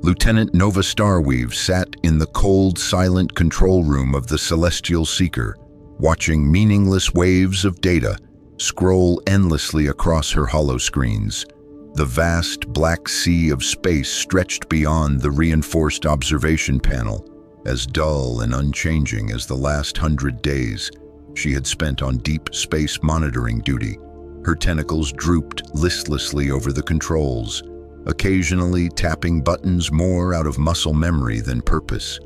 Lieutenant Nova Starweave sat in the cold, silent control room of the Celestial Seeker, watching meaningless waves of data scroll endlessly across her holoscreens. The vast black sea of space stretched beyond the reinforced observation panel, as dull and unchanging as the last 100 days she had spent on deep space monitoring duty. Her tentacles drooped listlessly over the controls, occasionally tapping buttons more out of muscle memory than purpose.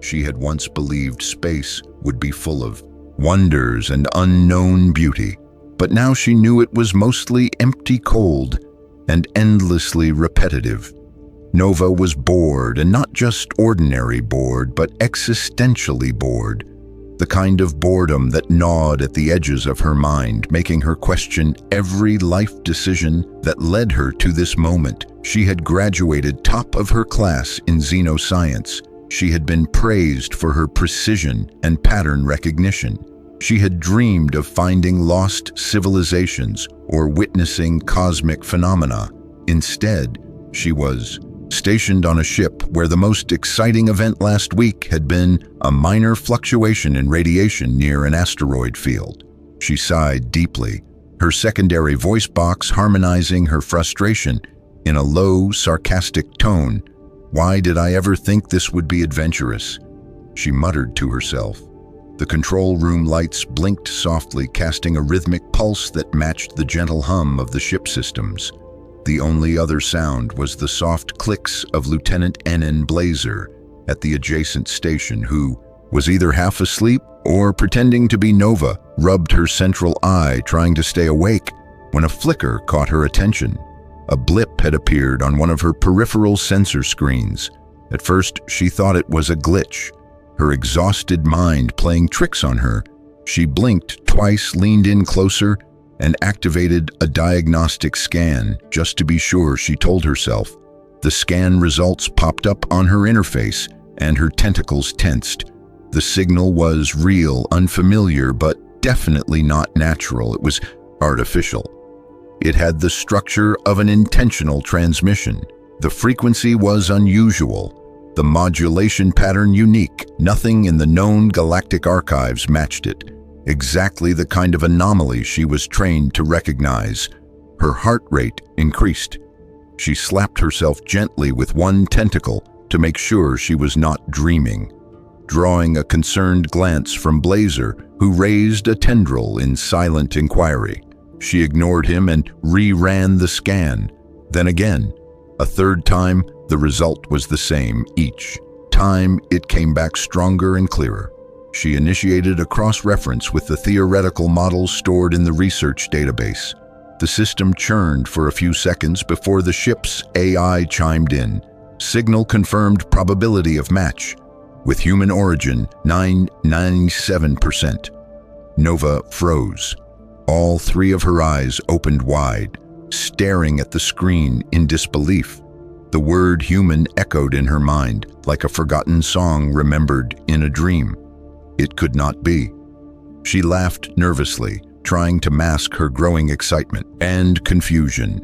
She had once believed space would be full of wonders and unknown beauty, but now she knew it was mostly empty cold and endlessly repetitive. Nova was bored, and not just ordinary bored, but existentially bored. The kind of boredom that gnawed at the edges of her mind, making her question every life decision that led her to this moment. She had graduated top of her class in xenoscience. She had been praised for her precision and pattern recognition. She had dreamed of finding lost civilizations or witnessing cosmic phenomena. Instead, she was stationed on a ship where the most exciting event last week had been a minor fluctuation in radiation near an asteroid field. She sighed deeply, her secondary voice box harmonizing her frustration in a low, sarcastic tone. "Why did I ever think this would be adventurous?" she muttered to herself. The control room lights blinked softly, casting a rhythmic pulse that matched the gentle hum of the ship systems. The only other sound was the soft clicks of Lieutenant N.N. Blazer at the adjacent station, who was either half asleep or pretending to be Nova, rubbed her central eye trying to stay awake when a flicker caught her attention. A blip had appeared on one of her peripheral sensor screens. At first, she thought it was a glitch, her exhausted mind playing tricks on her. She blinked twice, leaned in closer, and activated a diagnostic scan, just to be sure, she told herself. The scan results popped up on her interface, and her tentacles tensed. The signal was real, unfamiliar, but definitely not natural. It was artificial. It had the structure of an intentional transmission. The frequency was unusual, the modulation pattern unique. Nothing in the known galactic archives matched it. Exactly the kind of anomaly she was trained to recognize. Her heart rate increased. She slapped herself gently with one tentacle to make sure she was not dreaming, drawing a concerned glance from Blazer, who raised a tendril in silent inquiry. She ignored him and re-ran the scan. Then again, a third time, the result was the same. Each time, it came back stronger and clearer. She initiated a cross-reference with the theoretical models stored in the research database. The system churned for a few seconds before the ship's AI chimed in. Signal confirmed, probability of match. With human origin, 97%. Nova froze. All three of her eyes opened wide, staring at the screen in disbelief. The word human echoed in her mind, like a forgotten song remembered in a dream. It could not be. She laughed nervously, trying to mask her growing excitement and confusion.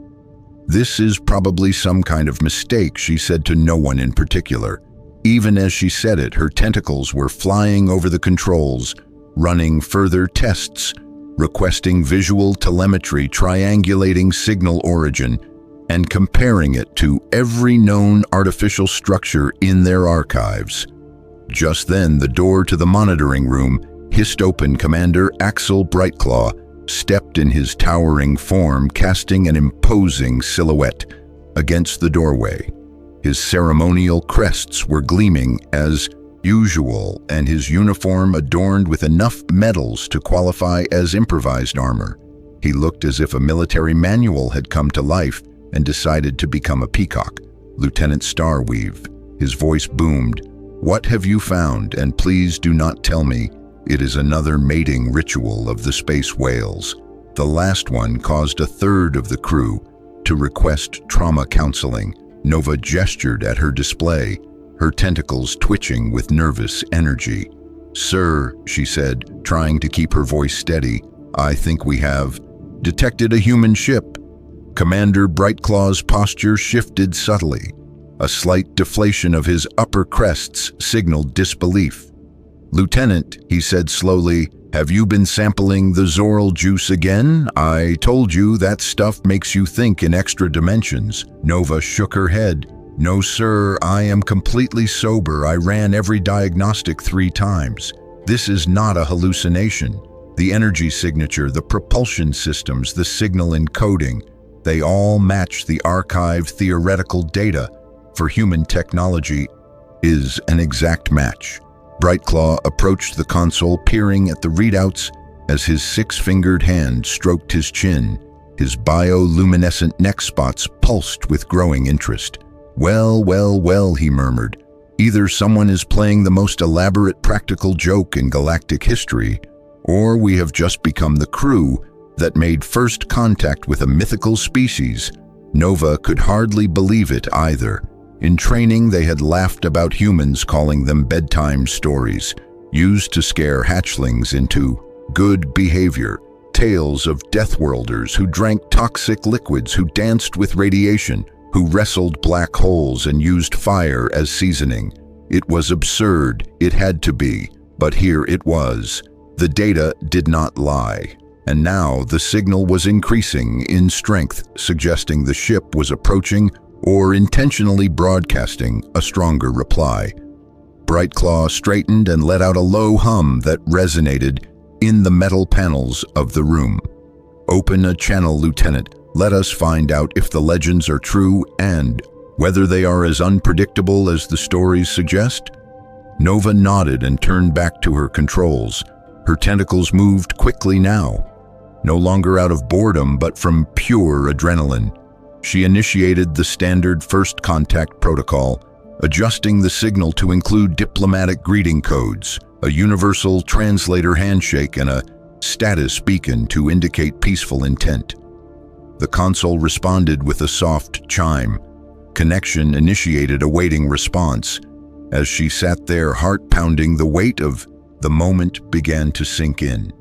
"This is probably some kind of mistake," she said to no one in particular. Even as she said it, her tentacles were flying over the controls, running further tests, requesting visual telemetry, triangulating signal origin, and comparing it to every known artificial structure in their archives. Just then, the door to the monitoring room hissed open. Commander Axel Brightclaw stepped in his towering form, casting an imposing silhouette against the doorway. His ceremonial crests were gleaming as usual, and his uniform adorned with enough medals to qualify as improvised armor. He looked as if a military manual had come to life and decided to become a peacock. "Lieutenant Starweave," his voice boomed, "what have you found? And please do not tell me it is another mating ritual of the space whales." The last one caused a third of the crew to request trauma counseling. Nova gestured at her display, her tentacles twitching with nervous energy. "Sir," she said, trying to keep her voice steady, "I think we have detected a human ship." Commander Brightclaw's posture shifted subtly. A slight deflation of his upper crests signaled disbelief. "Lieutenant," he said slowly, "have you been sampling the Zoral juice again? I told you that stuff makes you think in extra dimensions." Nova shook her head. "No, sir, I am completely sober. I ran every diagnostic 3 times. This is not a hallucination. The energy signature, the propulsion systems, the signal encoding, they all match the archived theoretical data for human technology is an exact match." Brightclaw approached the console, peering at the readouts as his 6-fingered hand stroked his chin. His bioluminescent neck spots pulsed with growing interest. Well, well, well, he murmured. Either someone is playing the most elaborate practical joke in galactic history, or we have just become the crew that made first contact with a mythical species. Nova could hardly believe it either. In training, they had laughed about humans, calling them bedtime stories, used to scare hatchlings into good behavior. Tales of deathworlders who drank toxic liquids, who danced with radiation, who wrestled black holes and used fire as seasoning. It was absurd, it had to be, but here it was. The data did not lie. And now the signal was increasing in strength, suggesting the ship was approaching or intentionally broadcasting a stronger reply. Brightclaw straightened and let out a low hum that resonated in the metal panels of the room. "Open a channel, Lieutenant. Let us find out if the legends are true and whether they are as unpredictable as the stories suggest." Nova nodded and turned back to her controls. Her tentacles moved quickly now, no longer out of boredom but from pure adrenaline. She initiated the standard first contact protocol, adjusting the signal to include diplomatic greeting codes, a universal translator handshake, and a status beacon to indicate peaceful intent. The console responded with a soft chime. Connection initiated, awaiting response. As she sat there, heart pounding, the weight of the moment began to sink in.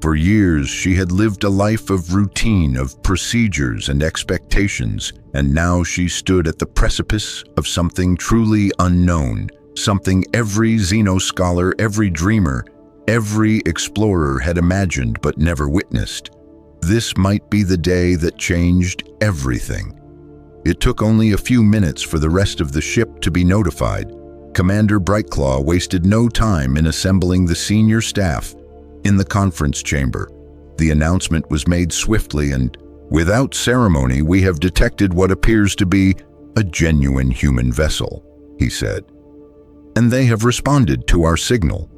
For years, she had lived a life of routine, of procedures and expectations, and now she stood at the precipice of something truly unknown, something every xenoscholar, every dreamer, every explorer had imagined but never witnessed. This might be the day that changed everything. It took only a few minutes for the rest of the ship to be notified. Commander Brightclaw wasted no time in assembling the senior staff in the conference chamber. The announcement was made swiftly and without ceremony. "We have detected what appears to be a genuine human vessel," he said. "And they have responded to our signal."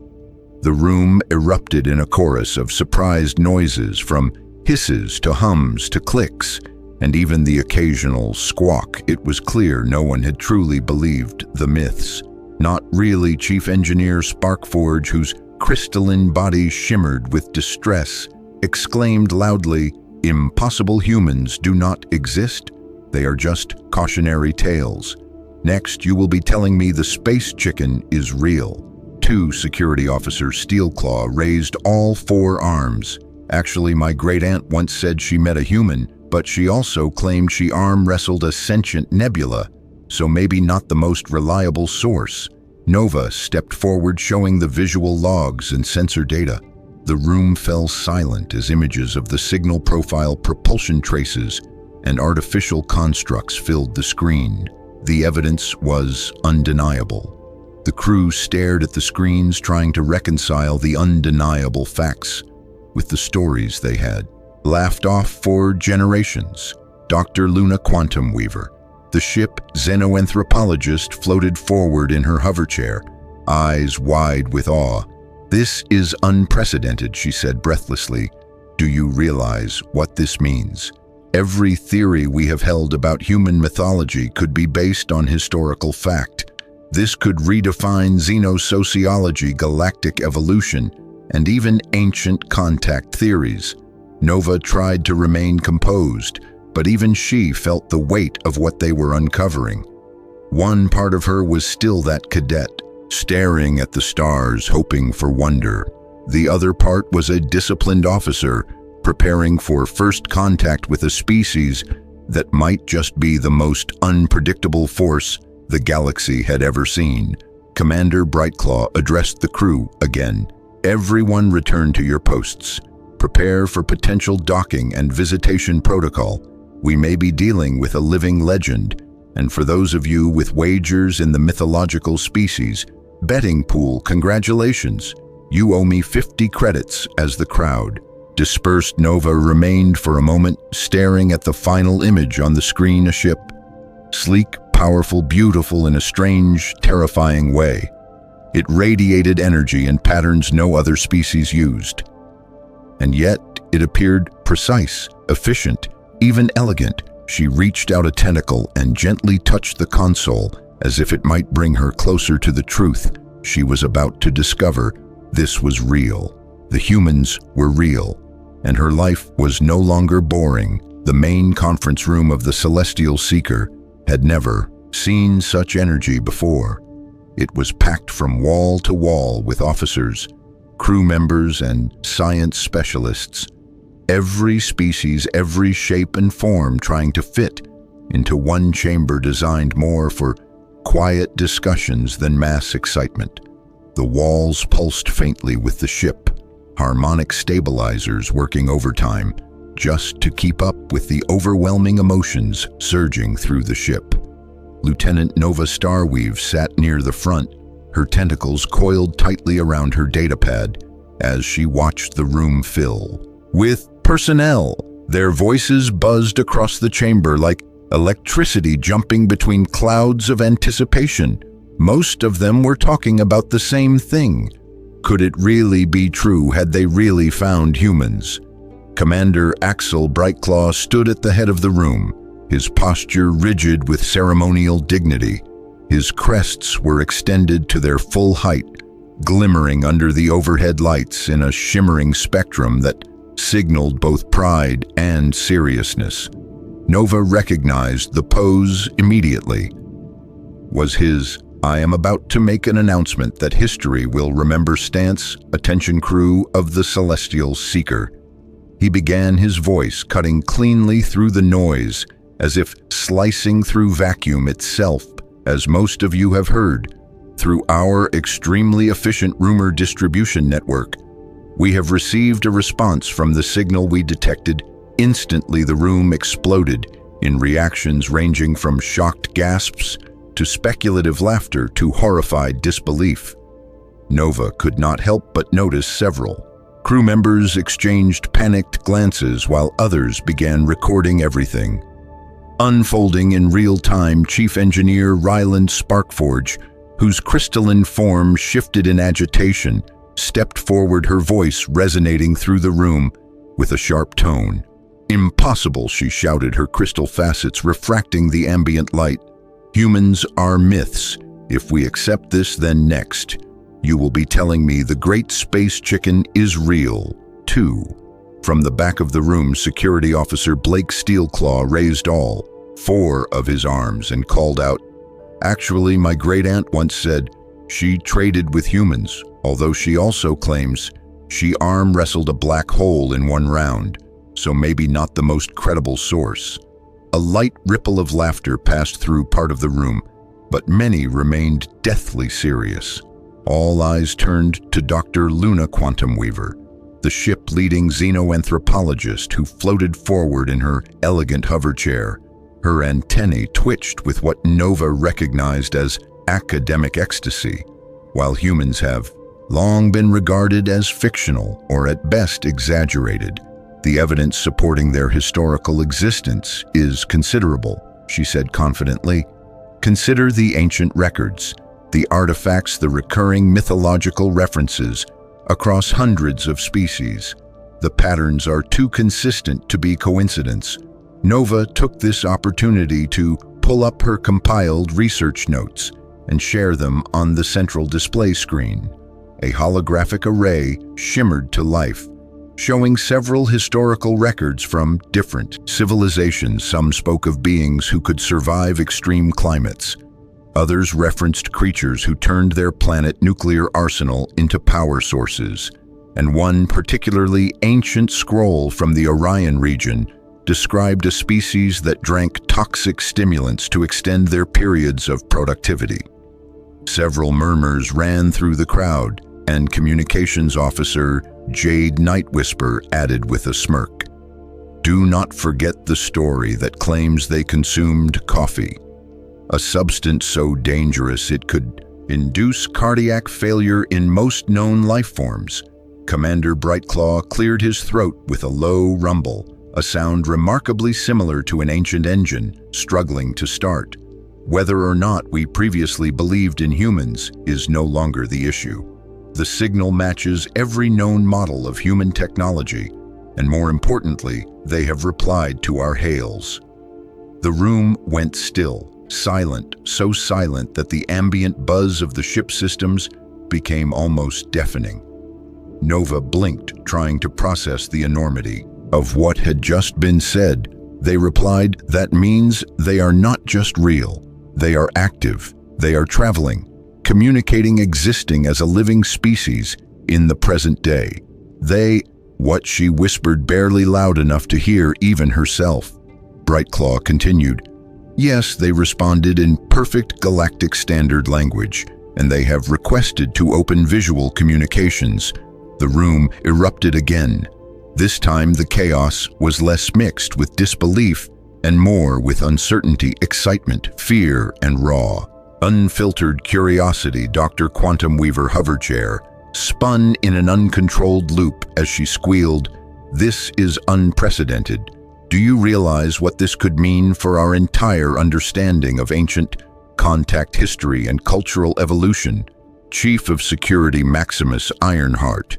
The room erupted in a chorus of surprised noises, from hisses to hums to clicks, and even the occasional squawk. It was clear no one had truly believed the myths. Not really. Chief Engineer Sparkforge, whose crystalline body shimmered with distress, exclaimed loudly, "Impossible humans do not exist. They are just cautionary tales. Next, you will be telling me the space chicken is real." 2 security officers, Steelclaw, raised all 4 arms. "Actually, my great-aunt once said she met a human, but she also claimed she arm-wrestled a sentient nebula, so maybe not the most reliable source." Nova stepped forward, showing the visual logs and sensor data. The room fell silent as images of the signal profile, propulsion traces, and artificial constructs filled the screen. The evidence was undeniable. The crew stared at the screens, trying to reconcile the undeniable facts with the stories they had laughed off for generations. Dr. Luna Quantum Weaver, the ship xenoanthropologist, floated forward in her hoverchair, eyes wide with awe. "This is unprecedented," she said breathlessly. "Do you realize what this means? Every theory we have held about human mythology could be based on historical fact. This could redefine xenosociology, galactic evolution, and even ancient contact theories." Nova tried to remain composed, but even she felt the weight of what they were uncovering. One part of her was still that cadet, staring at the stars, hoping for wonder. The other part was a disciplined officer, preparing for first contact with a species that might just be the most unpredictable force the galaxy had ever seen. Commander Brightclaw addressed the crew again. Everyone return to your posts. Prepare for potential docking and visitation protocol. We may be dealing with a living legend, and for those of you with wagers in the mythological species betting pool, congratulations. You owe me 50 credits. As the crowd dispersed, Nova remained for a moment, staring at the final image on the screen, a ship. Sleek, powerful, beautiful in a strange, terrifying way. It radiated energy and patterns no other species used. And yet, it appeared precise, efficient, even elegant. She reached out a tentacle and gently touched the console, as if it might bring her closer to the truth she was about to discover. This was real. The humans were real, and her life was no longer boring. The main conference room of the Celestial Seeker had never seen such energy before. It was packed from wall to wall with officers, crew members, and science specialists. Every species, every shape and form trying to fit into one chamber designed more for quiet discussions than mass excitement. The walls pulsed faintly with the ship, harmonic stabilizers working overtime just to keep up with the overwhelming emotions surging through the ship. Lieutenant Nova Starweave sat near the front, her tentacles coiled tightly around her datapad as she watched the room fill with personnel. Their voices buzzed across the chamber like electricity jumping between clouds of anticipation. Most of them were talking about the same thing. Could it really be true? Had they really found humans? Commander Axel Brightclaw stood at the head of the room, his posture rigid with ceremonial dignity. His crests were extended to their full height, glimmering under the overhead lights in a shimmering spectrum that signaled both pride and seriousness. Nova recognized the pose immediately. Was his "I am about to make an announcement that history will remember" stance. Attention, crew of the Celestial Seeker. He began, his voice cutting cleanly through the noise, as if slicing through vacuum itself. As most of you have heard, through our extremely efficient rumor distribution network, we have received a response from the signal we detected. Instantly, the room exploded in reactions ranging from shocked gasps to speculative laughter to horrified disbelief. Nova could not help but notice several. Crew members exchanged panicked glances while others began recording everything. Unfolding in real time, Chief Engineer Ryland Sparkforge, whose crystalline form shifted in agitation, stepped forward, her voice resonating through the room with a sharp tone. "Impossible," she shouted, her crystal facets refracting the ambient light. "Humans are myths. If we accept this, then next, you will be telling me the Great Space Chicken is real, too." From the back of the room, Security Officer Blake Steelclaw raised all four of his arms and called out, "Actually, my great-aunt once said she traded with humans, although she also claims she arm-wrestled a black hole in one round, so maybe not the most credible source." A light ripple of laughter passed through part of the room, but many remained deathly serious. All eyes turned to Dr. Luna Quantum Weaver, the ship-leading xenoanthropologist who floated forward in her elegant hoverchair. Her antennae twitched with what Nova recognized as academic ecstasy. While humans have long been regarded as fictional or at best exaggerated, the evidence supporting their historical existence is considerable, she said confidently. Consider the ancient records, the artifacts, the recurring mythological references across hundreds of species. The patterns are too consistent to be coincidence. Nova took this opportunity to pull up her compiled research notes and share them on the central display screen. A holographic array shimmered to life, showing several historical records from different civilizations. Some spoke of beings who could survive extreme climates. Others referenced creatures who turned their planet nuclear arsenal into power sources. And one particularly ancient scroll from the Orion region described a species that drank toxic stimulants to extend their periods of productivity. Several murmurs ran through the crowd, and communications officer Jade Nightwhisper added with a smirk, "Do not forget the story that claims they consumed coffee, a substance so dangerous it could induce cardiac failure in most known life forms." Commander Brightclaw cleared his throat with a low rumble, a sound remarkably similar to an ancient engine struggling to start. Whether or not we previously believed in humans is no longer the issue. The signal matches every known model of human technology, and more importantly, they have replied to our hails. The room went still, silent, so silent that the ambient buzz of the ship systems became almost deafening. Nova blinked, trying to process the enormity of what had just been said. They replied, "That means they are not just real. They are active. They are traveling, communicating, existing as a living species in the present day. What she whispered barely loud enough to hear even herself. Brightclaw continued, "Yes, they responded in perfect galactic standard language, and they have requested to open visual communications." The room erupted again. This time the chaos was less mixed with disbelief and more with uncertainty, excitement, fear, and raw, unfiltered curiosity. Dr. Quantum Weaver hoverchair spun in an uncontrolled loop as she squealed, "This is unprecedented. Do you realize what this could mean for our entire understanding of ancient contact history and cultural evolution?" Chief of Security Maximus Ironheart,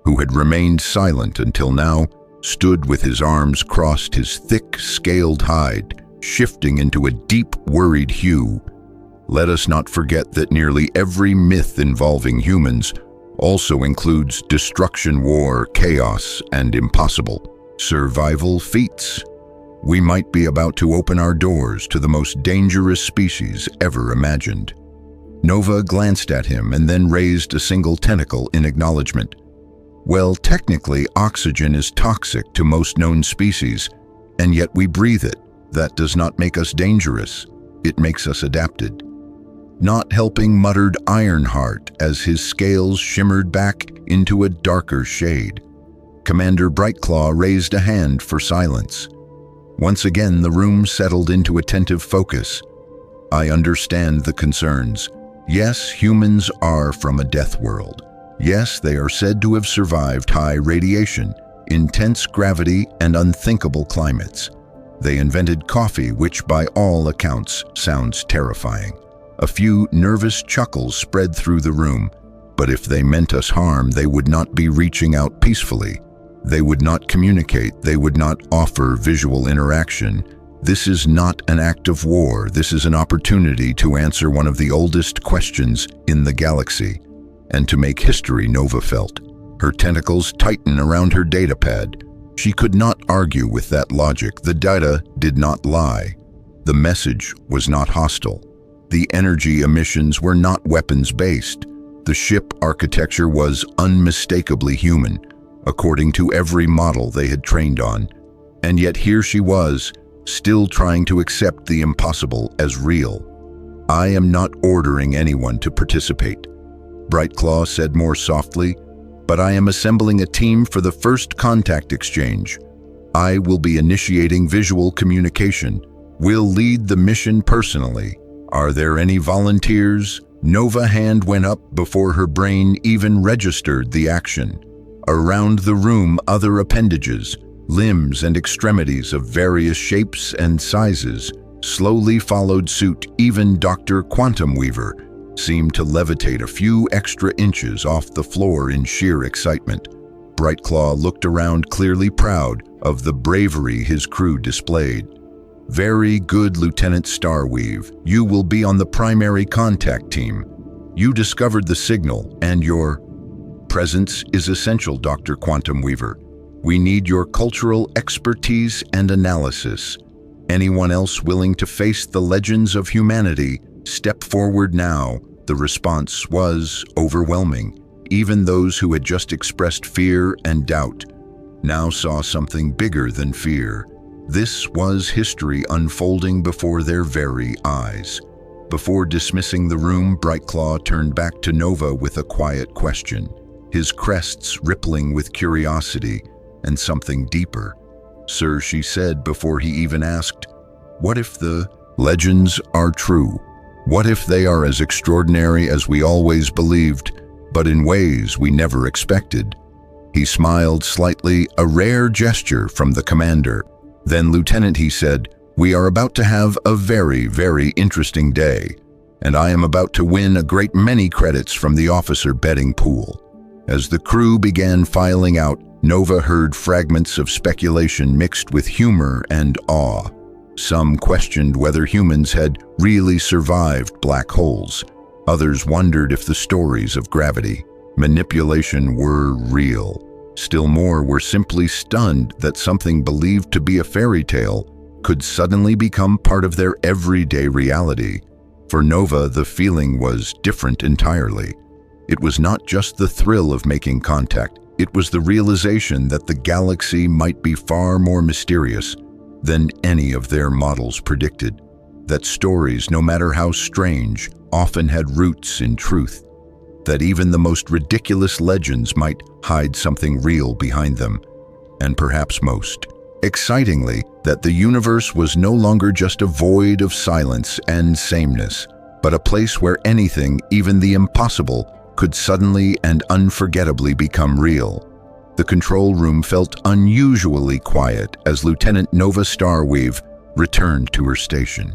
who had remained silent until now, stood with his arms crossed, his thick, scaled hide shifting into a deep, worried hue. Let us not forget that nearly every myth involving humans also includes destruction, war, chaos, and impossible survival feats. We might be about to open our doors to the most dangerous species ever imagined. Nova glanced at him and then raised a single tentacle in acknowledgement. Well, technically, oxygen is toxic to most known species, and yet we breathe it. That does not make us dangerous. It makes us adapted. Not helping, muttered Ironheart as his scales shimmered back into a darker shade. Commander Brightclaw raised a hand for silence. Once again, the room settled into attentive focus. "I understand the concerns. Yes, humans are from a death world. Yes, they are said to have survived high radiation, intense gravity, and unthinkable climates. They invented coffee, which by all accounts sounds terrifying." A few nervous chuckles spread through the room. But if they meant us harm, they would not be reaching out peacefully. They would not communicate. They would not offer visual interaction. This is not an act of war. This is an opportunity to answer one of the oldest questions in the galaxy, and to make history, Nova felt. Her tentacles tighten around her datapad. She could not argue with that logic. The data did not lie. The message was not hostile. The energy emissions were not weapons-based. The ship architecture was unmistakably human, according to every model they had trained on. And yet here she was, still trying to accept the impossible as real. "I am not ordering anyone to participate," Brightclaw said more softly, "but I am assembling a team for the first contact exchange. I will be initiating visual communication. Will lead the mission personally. Are there any volunteers?" Nova's hand went up before her brain even registered the action. Around the room, other appendages, limbs and extremities of various shapes and sizes, slowly followed suit. Even Dr. Quantum Weaver seemed to levitate a few extra inches off the floor in sheer excitement. Brightclaw looked around, clearly proud of the bravery his crew displayed. "Very good, Lieutenant Starweave. You will be on the primary contact team. You discovered the signal, and your presence is essential, Dr. Quantum Weaver. We need your cultural expertise and analysis. Anyone else willing to face the legends of humanity, step forward now." The response was overwhelming. Even those who had just expressed fear and doubt now saw something bigger than fear. This was history unfolding before their very eyes. Before dismissing the room, Brightclaw turned back to Nova with a quiet question, his crests rippling with curiosity and something deeper. "Sir," she said before he even asked, "what if the legends are true? What if they are as extraordinary as we always believed, but in ways we never expected?" He smiled slightly, a rare gesture from the commander. "Then, Lieutenant," he said, "we are about to have a very, very interesting day, and I am about to win a great many credits from the officer betting pool." As the crew began filing out, Nova heard fragments of speculation mixed with humor and awe. Some questioned whether humans had really survived black holes. Others wondered if the stories of gravity, manipulation were real. Still more were simply stunned that something believed to be a fairy tale could suddenly become part of their everyday reality. For Nova, the feeling was different entirely. It was not just the thrill of making contact, it was the realization that the galaxy might be far more mysterious than any of their models predicted. That stories, no matter how strange, often had roots in truth. That even the most ridiculous legends might hide something real behind them. And perhaps most excitingly, that the universe was no longer just a void of silence and sameness, but a place where anything, even the impossible, could suddenly and unforgettably become real. The control room felt unusually quiet as Lieutenant Nova Starweave returned to her station.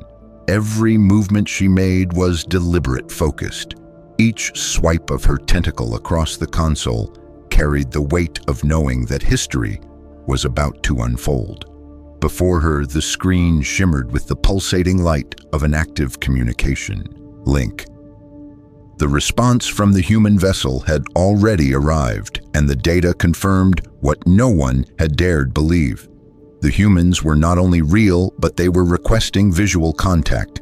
Every movement she made was deliberate, focused. Each swipe of her tentacle across the console carried the weight of knowing that history was about to unfold. Before her, the screen shimmered with the pulsating light of an active communication link. The response from the human vessel had already arrived, and the data confirmed what no one had dared believe. The humans were not only real, but they were requesting visual contact.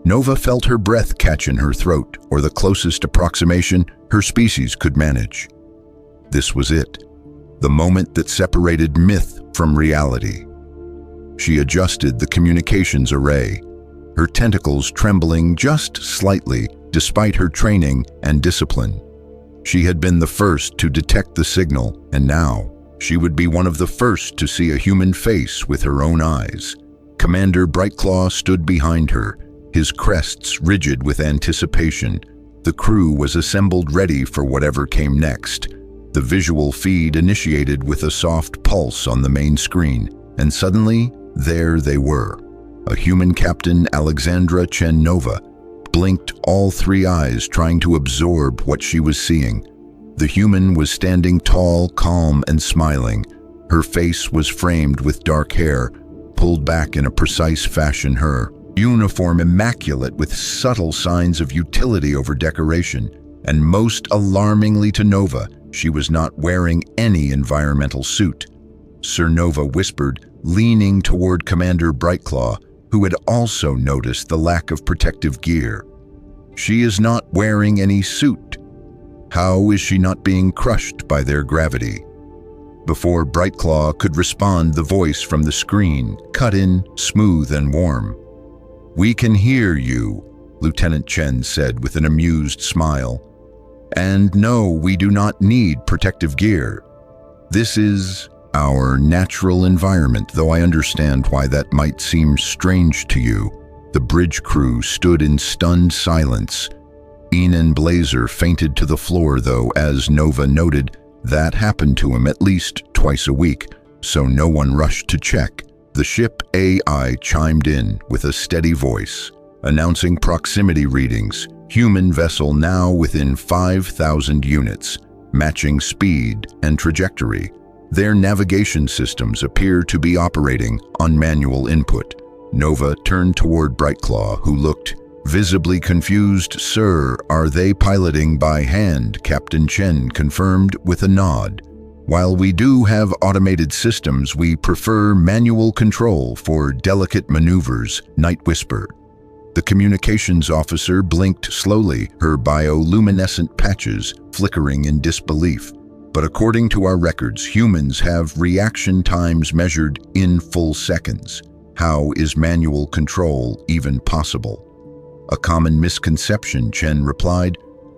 Nova felt her breath catch in her throat, or the closest approximation her species could manage. This was it, the moment that separated myth from reality. She adjusted the communications array, her tentacles trembling just slightly despite her training and discipline. She had been the first to detect the signal, and now she would be one of the first to see a human face with her own eyes. Commander Brightclaw stood behind her, his crests rigid with anticipation. The crew was assembled ready for whatever came next. The visual feed initiated with a soft pulse on the main screen, and suddenly, there they were. A human captain, Alexandra Chen Nova, blinked all three eyes trying to absorb what she was seeing. The human was standing tall, calm, and smiling. Her face was framed with dark hair, pulled back in a precise fashion, her uniform immaculate with subtle signs of utility over decoration. And most alarmingly to Nova, she was not wearing any environmental suit. Sir Nova whispered, leaning toward Commander Brightclaw, who had also noticed the lack of protective gear. "She is not wearing any suit. How is she not being crushed by their gravity?" Before Brightclaw could respond, the voice from the screen cut in, smooth and warm. "We can hear you," Lieutenant Chen said with an amused smile. "And no, we do not need protective gear. This is our natural environment, though I understand why that might seem strange to you." The bridge crew stood in stunned silence. Enan Blazer fainted to the floor, though, as Nova noted, that happened to him at least twice a week, so no one rushed to check. The ship AI chimed in with a steady voice, announcing proximity readings. Human vessel now within 5,000 units, matching speed and trajectory. Their navigation systems appear to be operating on manual input. Nova turned toward Brightclaw, who looked visibly confused. "Sir, are they piloting by hand?" Captain Chen confirmed with a nod. "While we do have automated systems, we prefer manual control for delicate maneuvers," Night whispered. The communications officer blinked slowly, her bioluminescent patches flickering in disbelief. But according to our records, humans have reaction times measured in full seconds. How is manual control even possible? A common misconception, Chen replied.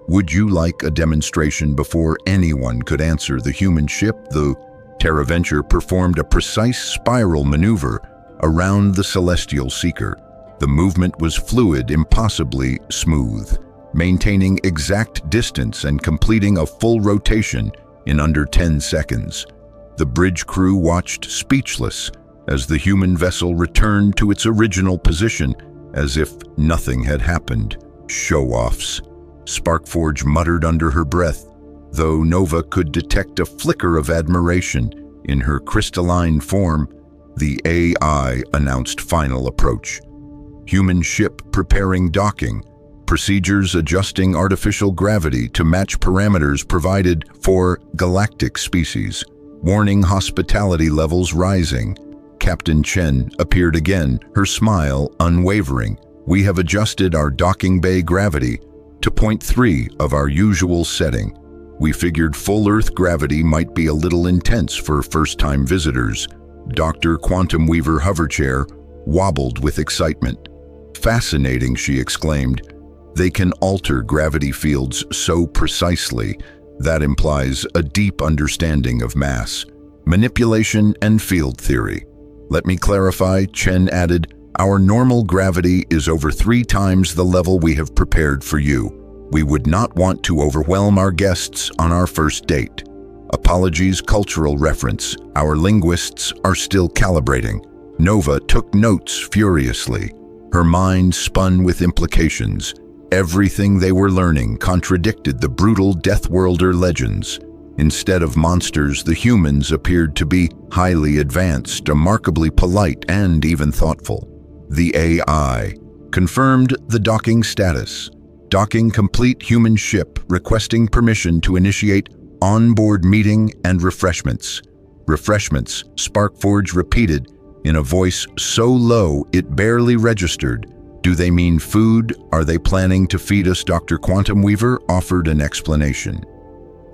Would you like a demonstration? Before anyone could answer, the human ship, the TerraVenture, performed a precise spiral maneuver around the celestial seeker. The movement was fluid, impossibly smooth, maintaining exact distance and completing a full rotation in under 10 seconds. The bridge crew watched speechless as the human vessel returned to its original position, as if nothing had happened. Show-offs, Sparkforge muttered under her breath, though Nova could detect a flicker of admiration in her crystalline form. The AI announced final approach. Human ship preparing docking, procedures adjusting artificial gravity to match parameters provided for galactic species, warning hospitality levels rising. Captain Chen appeared again, her smile unwavering. We have adjusted our docking bay gravity to 0.3 of our usual setting. We figured full Earth gravity might be a little intense for first-time visitors. Dr. Quantum Weaver Hoverchair wobbled with excitement. Fascinating, she exclaimed. They can alter gravity fields so precisely. That implies a deep understanding of mass, manipulation, and field theory. Let me clarify, Chen added. Our normal gravity is over 3 times the level we have prepared for you. We would not want to overwhelm our guests on our first date. Apologies, cultural reference. Our linguists are still calibrating. Nova took notes furiously. Her mind spun with implications. Everything they were learning contradicted the brutal Deathworlder legends. Instead of monsters, the humans appeared to be highly advanced, remarkably polite, and even thoughtful. The AI confirmed the docking status. Docking complete, human ship requesting permission to initiate onboard meeting and refreshments. Refreshments, Sparkforge repeated in a voice so low it barely registered. Do they mean food? Are they planning to feed us? Dr. Quantum Weaver offered an explanation.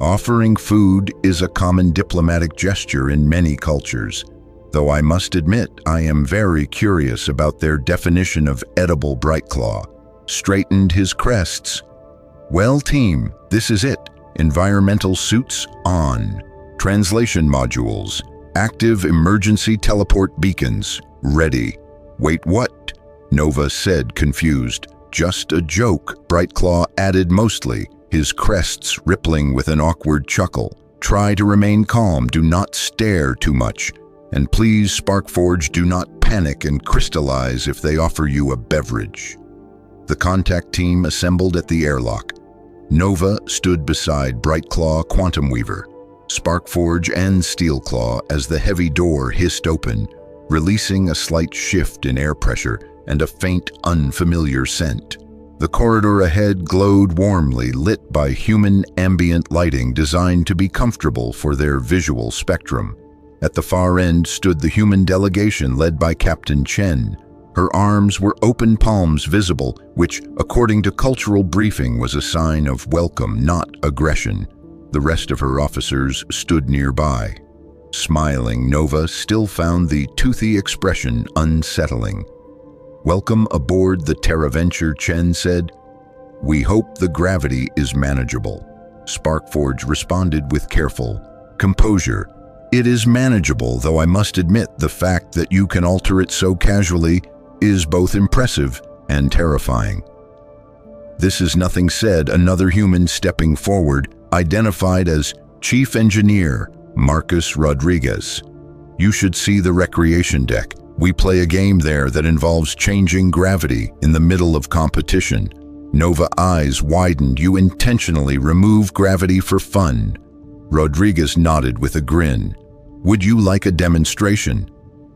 Offering food is a common diplomatic gesture in many cultures, though I must admit I am very curious about their definition of edible. Brightclaw straightened his crests. Well, team, this is it. Environmental suits on. Translation modules. Active emergency teleport beacons. Ready. Wait, what? Nova said, confused. Just a joke, Brightclaw added mostly, his crests rippling with an awkward chuckle. Try to remain calm, do not stare too much. And please, Sparkforge, do not panic and crystallize if they offer you a beverage. The contact team assembled at the airlock. Nova stood beside Brightclaw, Quantum Weaver, Sparkforge, and Steelclaw as the heavy door hissed open, releasing a slight shift in air pressure and a faint, unfamiliar scent. The corridor ahead glowed warmly, lit by human ambient lighting designed to be comfortable for their visual spectrum. At the far end stood the human delegation led by Captain Chen. Her arms were open palms visible, which, according to cultural briefing, was a sign of welcome, not aggression. The rest of her officers stood nearby. Smiling, Nova still found the toothy expression unsettling. Welcome aboard the TerraVenture, Chen said. We hope the gravity is manageable. Sparkforge responded with careful composure. It is manageable, though I must admit the fact that you can alter it so casually is both impressive and terrifying. This is nothing said, another human stepping forward, identified as Chief Engineer Marcus Rodriguez. You should see the recreation deck. We play a game there that involves changing gravity in the middle of competition. Nova eyes widened. You intentionally remove gravity for fun. Rodriguez nodded with a grin. Would you like a demonstration?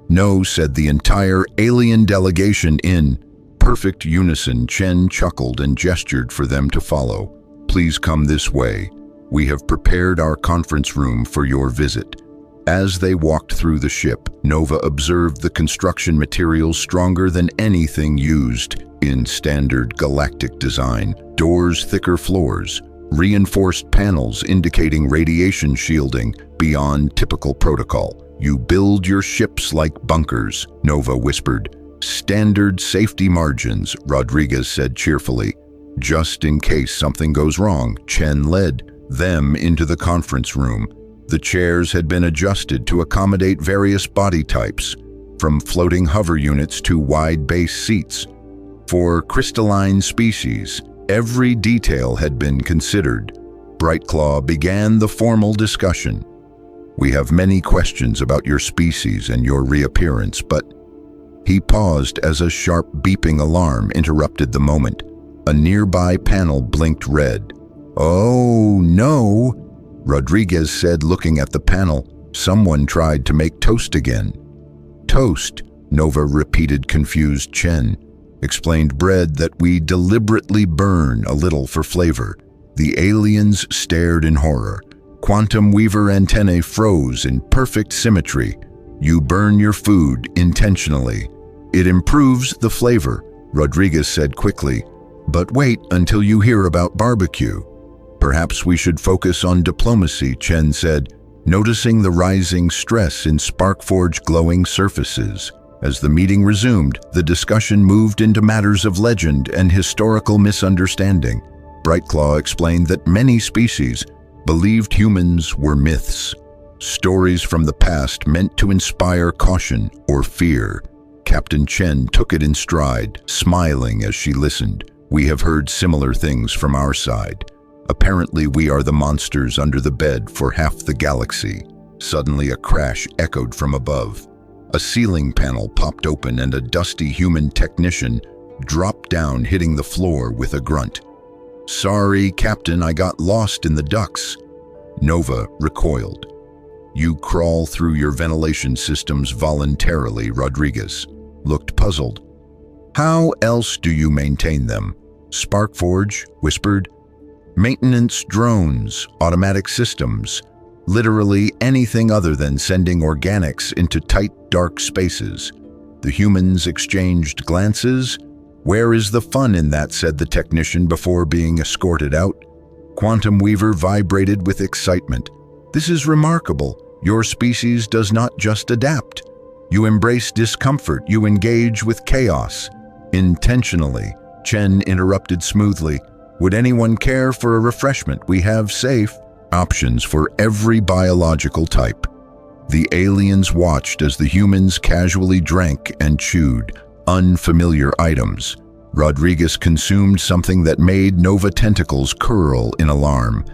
No, said the entire alien delegation in perfect unison. Chen chuckled and gestured for them to follow. Please come this way. We have prepared our conference room for your visit. As they walked through the ship, Nova observed the construction materials stronger than anything used in standard galactic design. Doors, thicker floors, reinforced panels indicating radiation shielding beyond typical protocol. "You build your ships like bunkers," Nova whispered. "Standard safety margins," Rodriguez said cheerfully. "Just in case something goes wrong." Chen led them into the conference room. The chairs had been adjusted to accommodate various body types, from floating hover units to wide base seats. For crystalline species, every detail had been considered. Brightclaw began the formal discussion. "We have many questions about your species and your reappearance, but..." He paused as a sharp beeping alarm interrupted the moment. A nearby panel blinked red. "Oh, no," Rodriguez said, looking at the panel. "Someone tried to make toast again." "Toast," Nova repeated, confused. "Chen explained bread that we deliberately burn a little for flavor." The aliens stared in horror. Quantum Weaver antennae froze in perfect symmetry. "You burn your food intentionally. It improves the flavor," Rodriguez said quickly. "But wait until you hear about barbecue." "Perhaps we should focus on diplomacy," Chen said, noticing the rising stress in Sparkforge glowing surfaces. As the meeting resumed, the discussion moved into matters of legend and historical misunderstanding. Brightclaw explained that many species believed humans were myths, stories from the past meant to inspire caution or fear. Captain Chen took it in stride, smiling as she listened. "We have heard similar things from our side. Apparently we are the monsters under the bed for half the galaxy." Suddenly a crash echoed from above. A ceiling panel popped open and a dusty human technician dropped down, hitting the floor with a grunt. "Sorry, Captain, I got lost in the ducts." Nova recoiled. "You crawl through your ventilation systems voluntarily," Rodriguez looked puzzled. "How else do you maintain them?" Sparkforge whispered. "Maintenance drones, automatic systems, literally anything other than sending organics into tight, dark spaces." The humans exchanged glances. "Where is the fun in that?" said the technician before being escorted out. Quantum Weaver vibrated with excitement. "This is remarkable. Your species does not just adapt. You embrace discomfort. You engage with chaos. Intentionally." Chen interrupted smoothly. "Would anyone care for a refreshment? We have safe options for every biological type." The aliens watched as the humans casually drank and chewed unfamiliar items. Rodriguez consumed something that made Nova tentacles curl in alarm.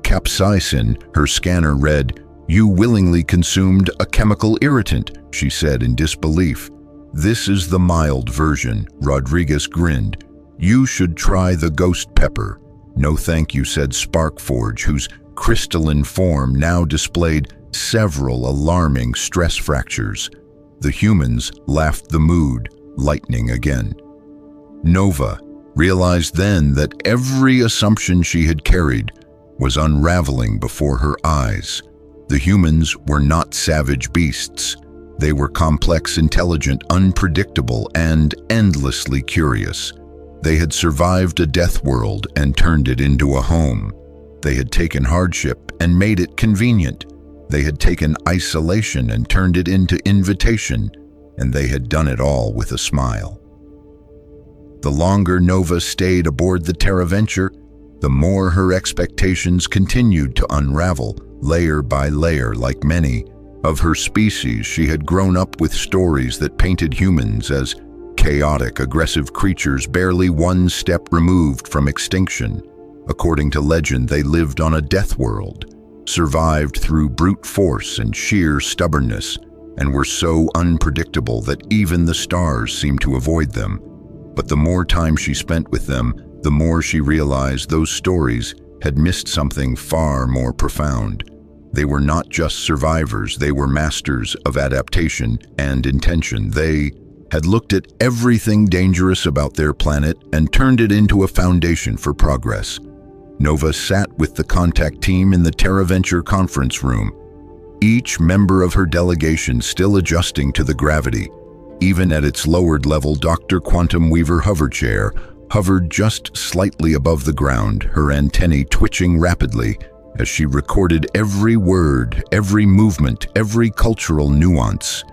Capsaicin, her scanner read. "You willingly consumed a chemical irritant," she said in disbelief. "This is the mild version," Rodriguez grinned. "You should try the ghost pepper." "No thank you," said Sparkforge, whose crystalline form now displayed several alarming stress fractures. The humans laughed, the mood lightening again. Nova realized then that every assumption she had carried was unraveling before her eyes. The humans were not savage beasts. They were complex, intelligent, unpredictable, and endlessly curious. They had survived a death world and turned it into a home. They had taken hardship and made it convenient. They had taken isolation and turned it into invitation, and they had done it all with a smile. The longer Nova stayed aboard the TerraVenture, the more her expectations continued to unravel, layer by layer. Like many of her species, she had grown up with stories that painted humans as chaotic, aggressive creatures barely one step removed from extinction. According to legend, they lived on a death world, survived through brute force and sheer stubbornness, and were so unpredictable that even the stars seemed to avoid them. But the more time she spent with them, the more she realized those stories had missed something far more profound. They were not just survivors, they were masters of adaptation and intention. They had looked at everything dangerous about their planet and turned it into a foundation for progress. Nova sat with the contact team in the TerraVenture conference room, each member of her delegation still adjusting to the gravity. Even at its lowered level, Dr. Quantum Weaver hoverchair hovered just slightly above the ground, her antennae twitching rapidly as she recorded every word, every movement, every cultural nuance.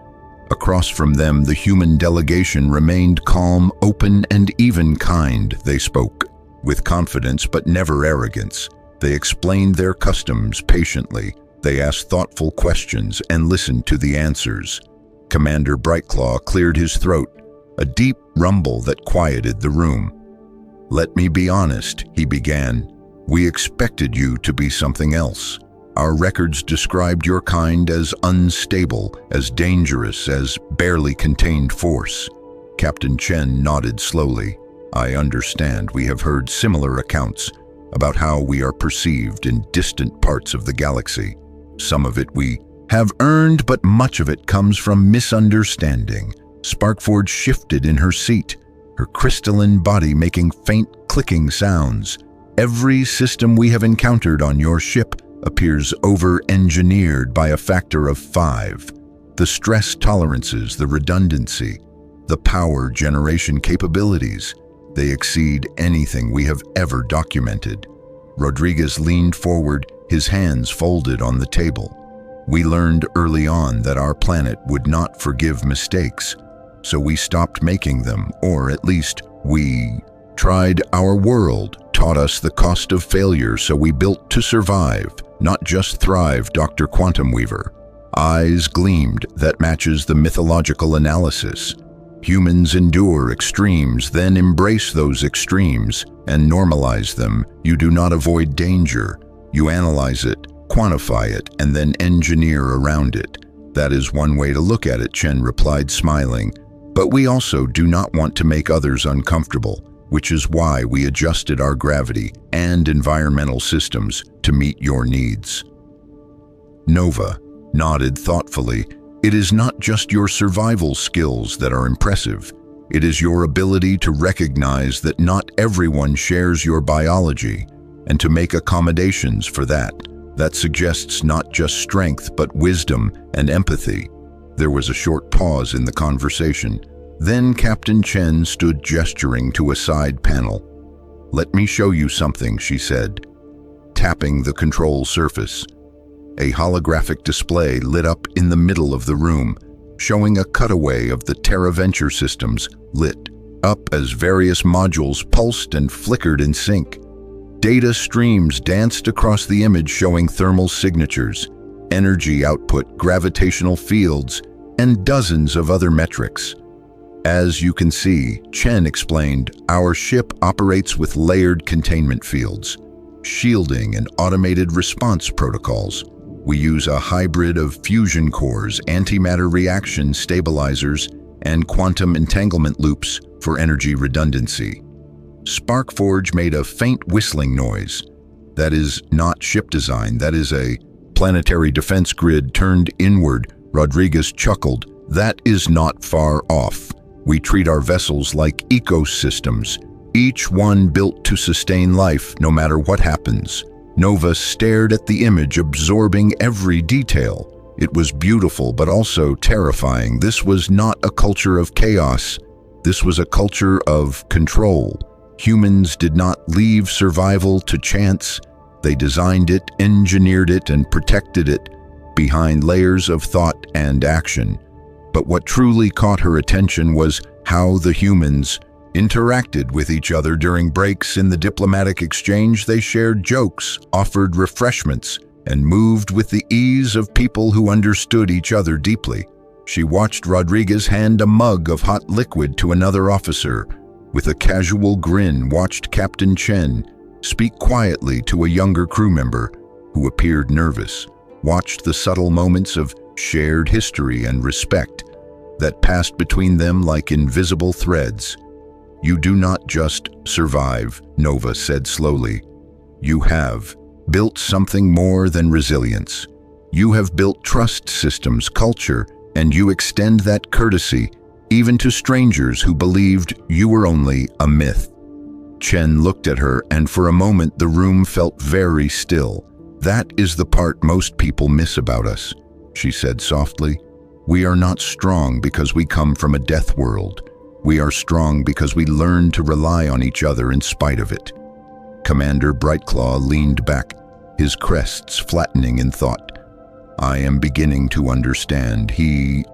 Across from them, the human delegation remained calm, open, and even kind. They spoke with confidence but never arrogance. They explained their customs patiently. They asked thoughtful questions and listened to the answers. Commander Brightclaw cleared his throat, a deep rumble that quieted the room. "Let me be honest," he began. "We expected you to be something else. Our records described your kind as unstable, as dangerous, as barely contained force." Captain Chen nodded slowly. "I understand. We have heard similar accounts about how we are perceived in distant parts of the galaxy. Some of it we have earned, but much of it comes from misunderstanding." Sparkforge shifted in her seat, her crystalline body making faint clicking sounds. "Every system we have encountered on your ship appears over-engineered by a factor of 5. The stress tolerances, the redundancy, the power generation capabilities, they exceed anything we have ever documented." Rodriguez leaned forward, his hands folded on the table. "We learned early on that our planet would not forgive mistakes, so we stopped making them, or at least we tried. Our world taught us the cost of failure, so we built to survive, not just thrive." Dr. Quantum Weaver eyes gleamed. "That matches the mythological analysis. Humans endure extremes, then embrace those extremes and normalize them. You do not avoid danger. You analyze it, quantify it, and then engineer around it." "That is one way to look at it," Chen replied, smiling. "But we also do not want to make others uncomfortable, which is why we adjusted our gravity and environmental systems to meet your needs." Nova nodded thoughtfully. "It is not just your survival skills that are impressive. It is your ability to recognize that not everyone shares your biology and to make accommodations for that. That suggests not just strength, but wisdom and empathy." There was a short pause in the conversation. Then Captain Chen stood gesturing to a side panel. "Let me show you something," she said, tapping the control surface. A holographic display lit up in the middle of the room, showing a cutaway of the TerraVenture systems lit up as various modules pulsed and flickered in sync. Data streams danced across the image, showing thermal signatures, energy output, gravitational fields, and dozens of other metrics. "As you can see," Chen explained, "our ship operates with layered containment fields, shielding, and automated response protocols. We use a hybrid of fusion cores, antimatter reaction stabilizers, and quantum entanglement loops for energy redundancy." Sparkforge made a faint whistling noise. "That is not ship design, that is a planetary defense grid turned inward." Rodriguez chuckled. "That is not far off. We treat our vessels like ecosystems, each one built to sustain life no matter what happens." Nova stared at the image, absorbing every detail. It was beautiful but also terrifying. This was not a culture of chaos. This was a culture of control. Humans did not leave survival to chance. They designed it, engineered it, and protected it behind layers of thought and action. But what truly caught her attention was how the humans interacted with each other during breaks. In the diplomatic exchange, they shared jokes, offered refreshments, and moved with the ease of people who understood each other deeply. She watched Rodriguez hand a mug of hot liquid to another officer. With a casual grin, watched Captain Chen speak quietly to a younger crew member who appeared nervous. Watched the subtle moments of shared history and respect that passed between them like invisible threads. "You do not just survive," Nova said slowly. "You have built something more than resilience. You have built trust systems, culture, and you extend that courtesy even to strangers who believed you were only a myth." Chen looked at her, and for a moment the room felt very still. "That is the part most people miss about us," she said softly. "We are not strong because we come from a death world. We are strong because we learn to rely on each other in spite of it." Commander Brightclaw leaned back, his crests flattening in thought. "I am beginning to understand." He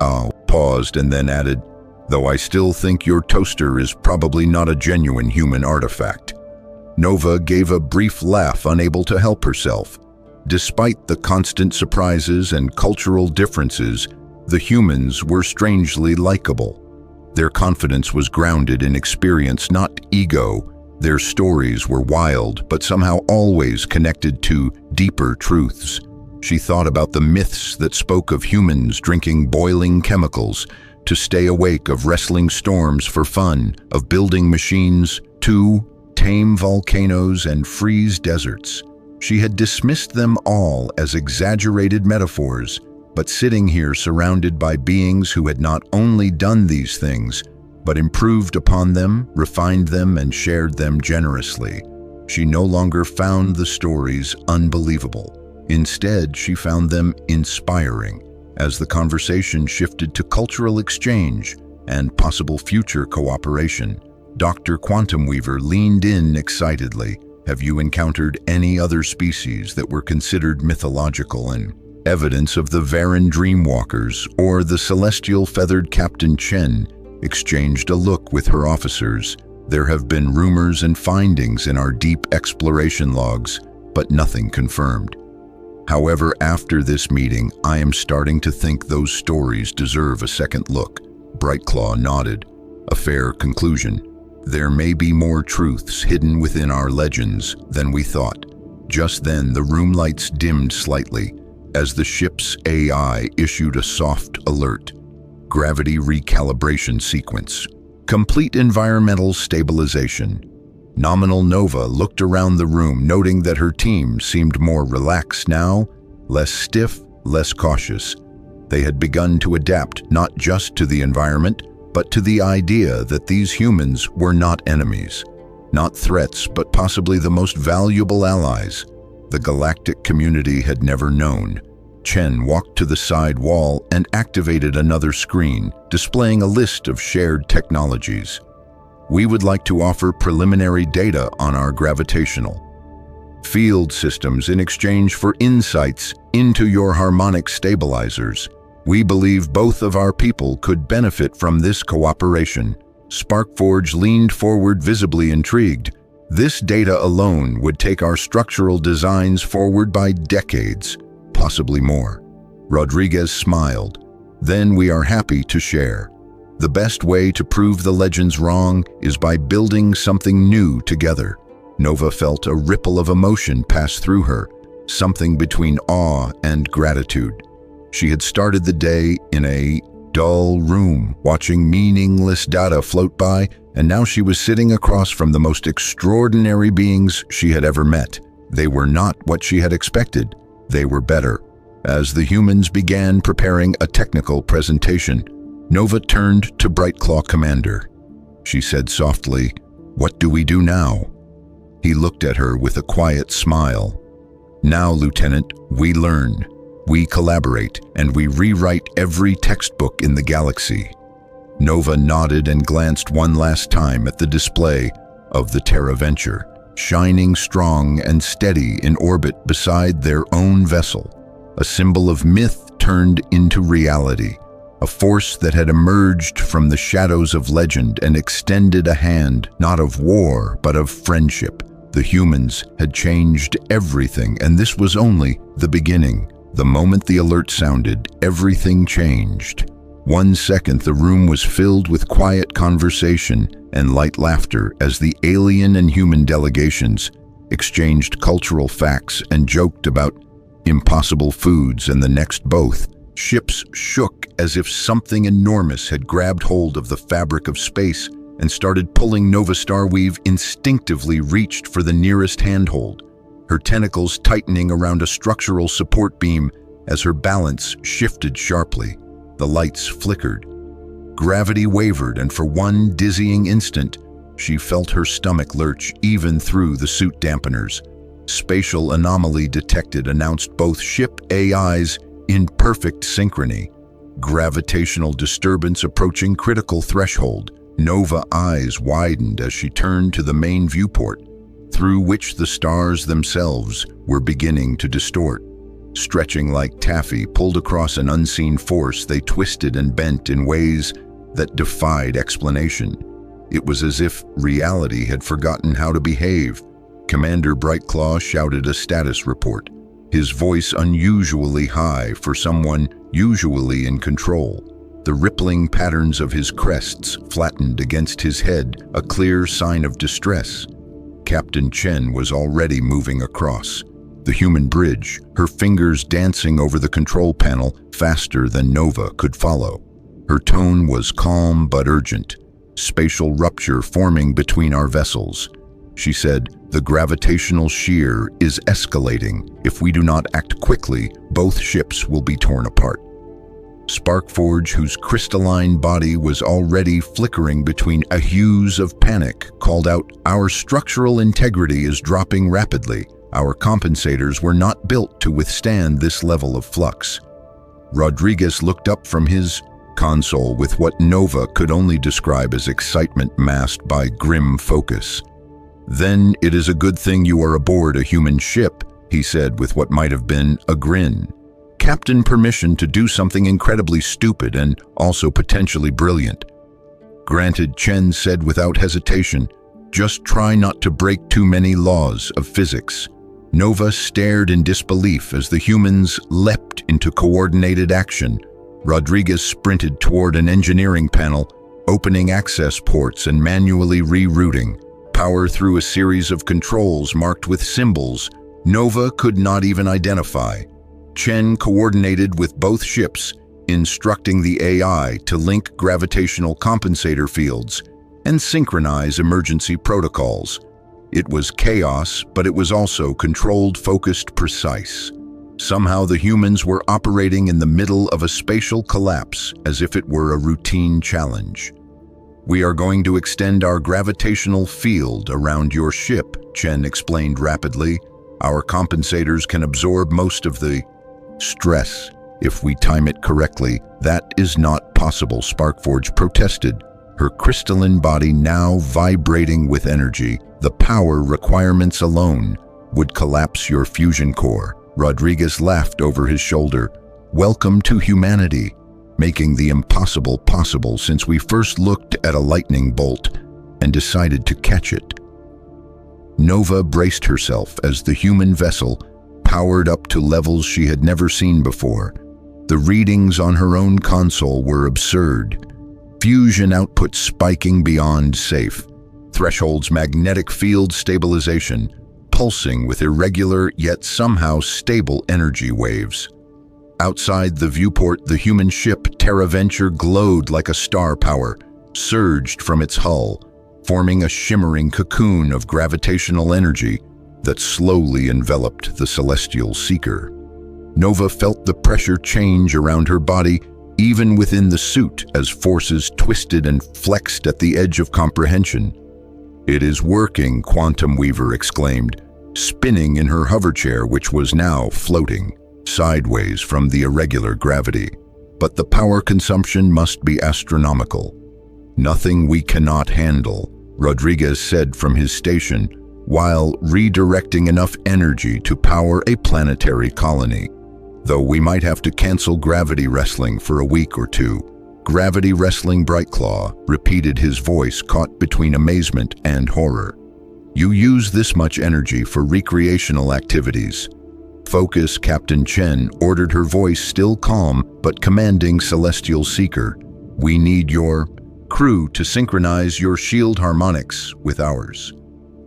paused and then added, "Though I still think your toaster is probably not a genuine human artifact." Nova gave a brief laugh, unable to help herself. Despite the constant surprises and cultural differences, the humans were strangely likable. Their confidence was grounded in experience, not ego. Their stories were wild, but somehow always connected to deeper truths. She thought about the myths that spoke of humans drinking boiling chemicals to stay awake, of wrestling storms for fun, of building machines to tame volcanoes and freeze deserts. She had dismissed them all as exaggerated metaphors, but sitting here surrounded by beings who had not only done these things, but improved upon them, refined them, and shared them generously, she no longer found the stories unbelievable. Instead, she found them inspiring. As the conversation shifted to cultural exchange and possible future cooperation, Dr. Quantum Weaver leaned in excitedly. "Have you encountered any other species that were considered mythological and evidence of the Varan Dreamwalkers or the celestial feathered Captain Chen?" Exchanged a look with her officers. "There have been rumors and findings in our deep exploration logs, but nothing confirmed. However, after this meeting, I am starting to think those stories deserve a second look." Brightclaw nodded. "A fair conclusion. There may be more truths hidden within our legends than we thought." Just then, the room lights dimmed slightly as the ship's AI issued a soft alert. "Gravity recalibration sequence. Complete environmental stabilization." Nominal Nova looked around the room, noting that her team seemed more relaxed now, less stiff, less cautious. They had begun to adapt not just to the environment, but to the idea that these humans were not enemies, not threats, but possibly the most valuable allies the galactic community had never known. Chen walked to the side wall and activated another screen, displaying a list of shared technologies. "We would like to offer preliminary data on our gravitational field systems in exchange for insights into your harmonic stabilizers. We believe both of our people could benefit from this cooperation." Sparkforge leaned forward, visibly intrigued. "This data alone would take our structural designs forward by decades, possibly more." Rodriguez smiled. "Then we are happy to share. The best way to prove the legends wrong is by building something new together." Nova felt a ripple of emotion pass through her, something between awe and gratitude. She had started the day in a dull room, watching meaningless data float by, and now she was sitting across from the most extraordinary beings she had ever met. They were not what she had expected. They were better. As the humans began preparing a technical presentation, Nova turned to Brightclaw Commander. She said softly, "What do we do now?" He looked at her with a quiet smile. "Now, Lieutenant, we learn. We collaborate, and we rewrite every textbook in the galaxy." Nova nodded and glanced one last time at the display of the Terra Venture, shining strong and steady in orbit beside their own vessel, a symbol of myth turned into reality, a force that had emerged from the shadows of legend and extended a hand, not of war, but of friendship. The humans had changed everything, and this was only the beginning. The moment the alert sounded, everything changed. 1 second, the room was filled with quiet conversation and light laughter as the alien and human delegations exchanged cultural facts and joked about impossible foods, and the next both ships shook as if something enormous had grabbed hold of the fabric of space and started pulling. Nova Starweave instinctively reached for the nearest handhold, her tentacles tightening around a structural support beam as her balance shifted sharply. The lights flickered. Gravity wavered, and for one dizzying instant, she felt her stomach lurch even through the suit dampeners. "Spatial anomaly detected," announced both ship AIs in perfect synchrony. "Gravitational disturbance approaching critical threshold." Nova's eyes widened as she turned to the main viewport, through which the stars themselves were beginning to distort. Stretching like taffy pulled across an unseen force, they twisted and bent in ways that defied explanation. It was as if reality had forgotten how to behave. Commander Brightclaw shouted a status report, his voice unusually high for someone usually in control. The rippling patterns of his crests flattened against his head, a clear sign of distress. Captain Chen was already moving across the human bridge, her fingers dancing over the control panel faster than Nova could follow. Her tone was calm but urgent. Spatial rupture forming between our vessels. She said, "The gravitational shear is escalating. If we do not act quickly, both ships will be torn apart." Sparkforge, whose crystalline body was already flickering between hues of panic, called out, "Our structural integrity is dropping rapidly. Our compensators were not built to withstand this level of flux." Rodriguez looked up from his console with what Nova could only describe as excitement masked by grim focus. "Then it is a good thing you are aboard a human ship," he said with what might have been a grin. "Captain permission to do something incredibly stupid and also potentially brilliant." "Granted," Chen said without hesitation. "Just try not to break too many laws of physics." Nova stared in disbelief as the humans leapt into coordinated action. Rodriguez sprinted toward an engineering panel, opening access ports and manually rerouting power through a series of controls marked with symbols Nova could not even identify. Chen coordinated with both ships, instructing the AI to link gravitational compensator fields and synchronize emergency protocols. It was chaos, but it was also controlled, focused, precise. Somehow the humans were operating in the middle of a spatial collapse, as if it were a routine challenge. "We are going to extend our gravitational field around your ship," Chen explained rapidly. "Our compensators can absorb most of the stress if we time it correctly." "That is not possible," Sparkforge protested, her crystalline body now vibrating with energy. "The power requirements alone would collapse your fusion core." Rodriguez laughed over his shoulder. "Welcome to humanity, making the impossible possible since we first looked at a lightning bolt and decided to catch it." Nova braced herself as the human vessel powered up to levels she had never seen before. The readings on her own console were absurd. Fusion output spiking beyond safe. Thresholds magnetic field stabilization, pulsing with irregular yet somehow stable energy waves. Outside the viewport, the human ship TerraVenture glowed like a star power, surged from its hull, forming a shimmering cocoon of gravitational energy that slowly enveloped the celestial seeker. Nova felt the pressure change around her body, even within the suit, as forces twisted and flexed at the edge of comprehension. "It is working," Quantum Weaver exclaimed, spinning in her hoverchair, which was now floating sideways from the irregular gravity. "But the power consumption must be astronomical." "Nothing we cannot handle," Rodriguez said from his station, while redirecting enough energy to power a planetary colony. "Though we might have to cancel gravity wrestling for a week or two." "Gravity wrestling," Brightclaw repeated, his voice caught between amazement and horror. "You use this much energy for recreational activities." "Focus," Captain Chen ordered, her voice still calm but commanding. "Celestial Seeker, we need your crew to synchronize your shield harmonics with ours."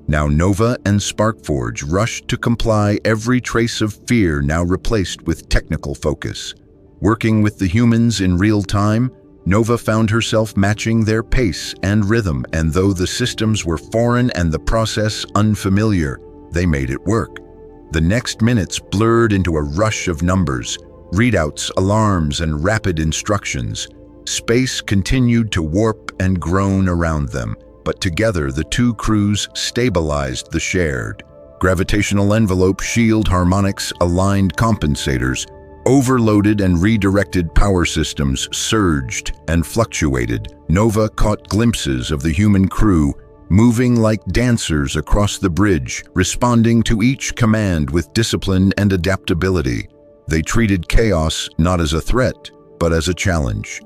Now Nova and Sparkforge rushed to comply, every trace of fear now replaced with technical focus. Working with the humans in real time, Nova found herself matching their pace and rhythm, and though the systems were foreign and the process unfamiliar, they made it work. The next minutes blurred into a rush of numbers, readouts, alarms, and rapid instructions. Space continued to warp and groan around them, but together the two crews stabilized the shared gravitational envelope, shield harmonics, aligned compensators, Overloaded and redirected power systems surged and fluctuated. Nova caught glimpses of the human crew moving like dancers across the bridge, responding to each command with discipline and adaptability. They treated chaos not as a threat, but as a challenge.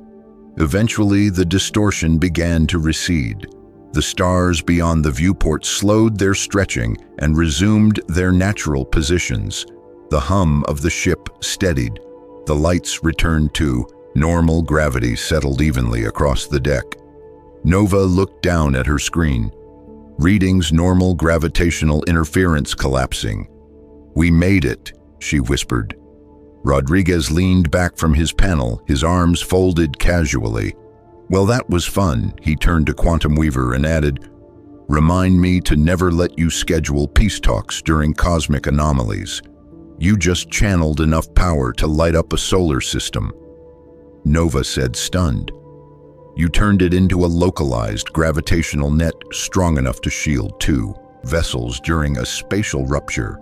Eventually, the distortion began to recede. The stars beyond the viewport slowed their stretching and resumed their natural positions. The hum of the ship steadied. The lights returned to normal gravity settled evenly across the deck. Nova looked down at her screen. Readings normal gravitational interference collapsing. "We made it," she whispered. Rodriguez leaned back from his panel, his arms folded casually. "Well, that was fun," he turned to Quantum Weaver and added, "Remind me to never let you schedule peace talks during cosmic anomalies. You just channeled enough power to light up a solar system." Nova said, stunned. "You turned it into a localized gravitational net strong enough to shield 2 vessels during a spatial rupture.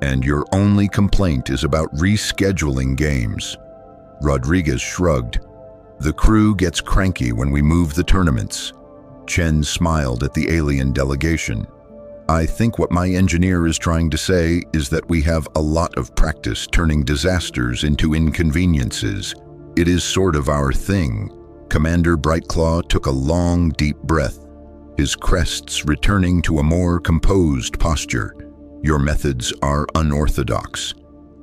And your only complaint is about rescheduling games." Rodriguez shrugged. "The crew gets cranky when we move the tournaments." Chen smiled at the alien delegation. "I think what my engineer is trying to say is that we have a lot of practice turning disasters into inconveniences. It is sort of our thing." Commander Brightclaw took a long, deep breath, his crests returning to a more composed posture. "Your methods are unorthodox.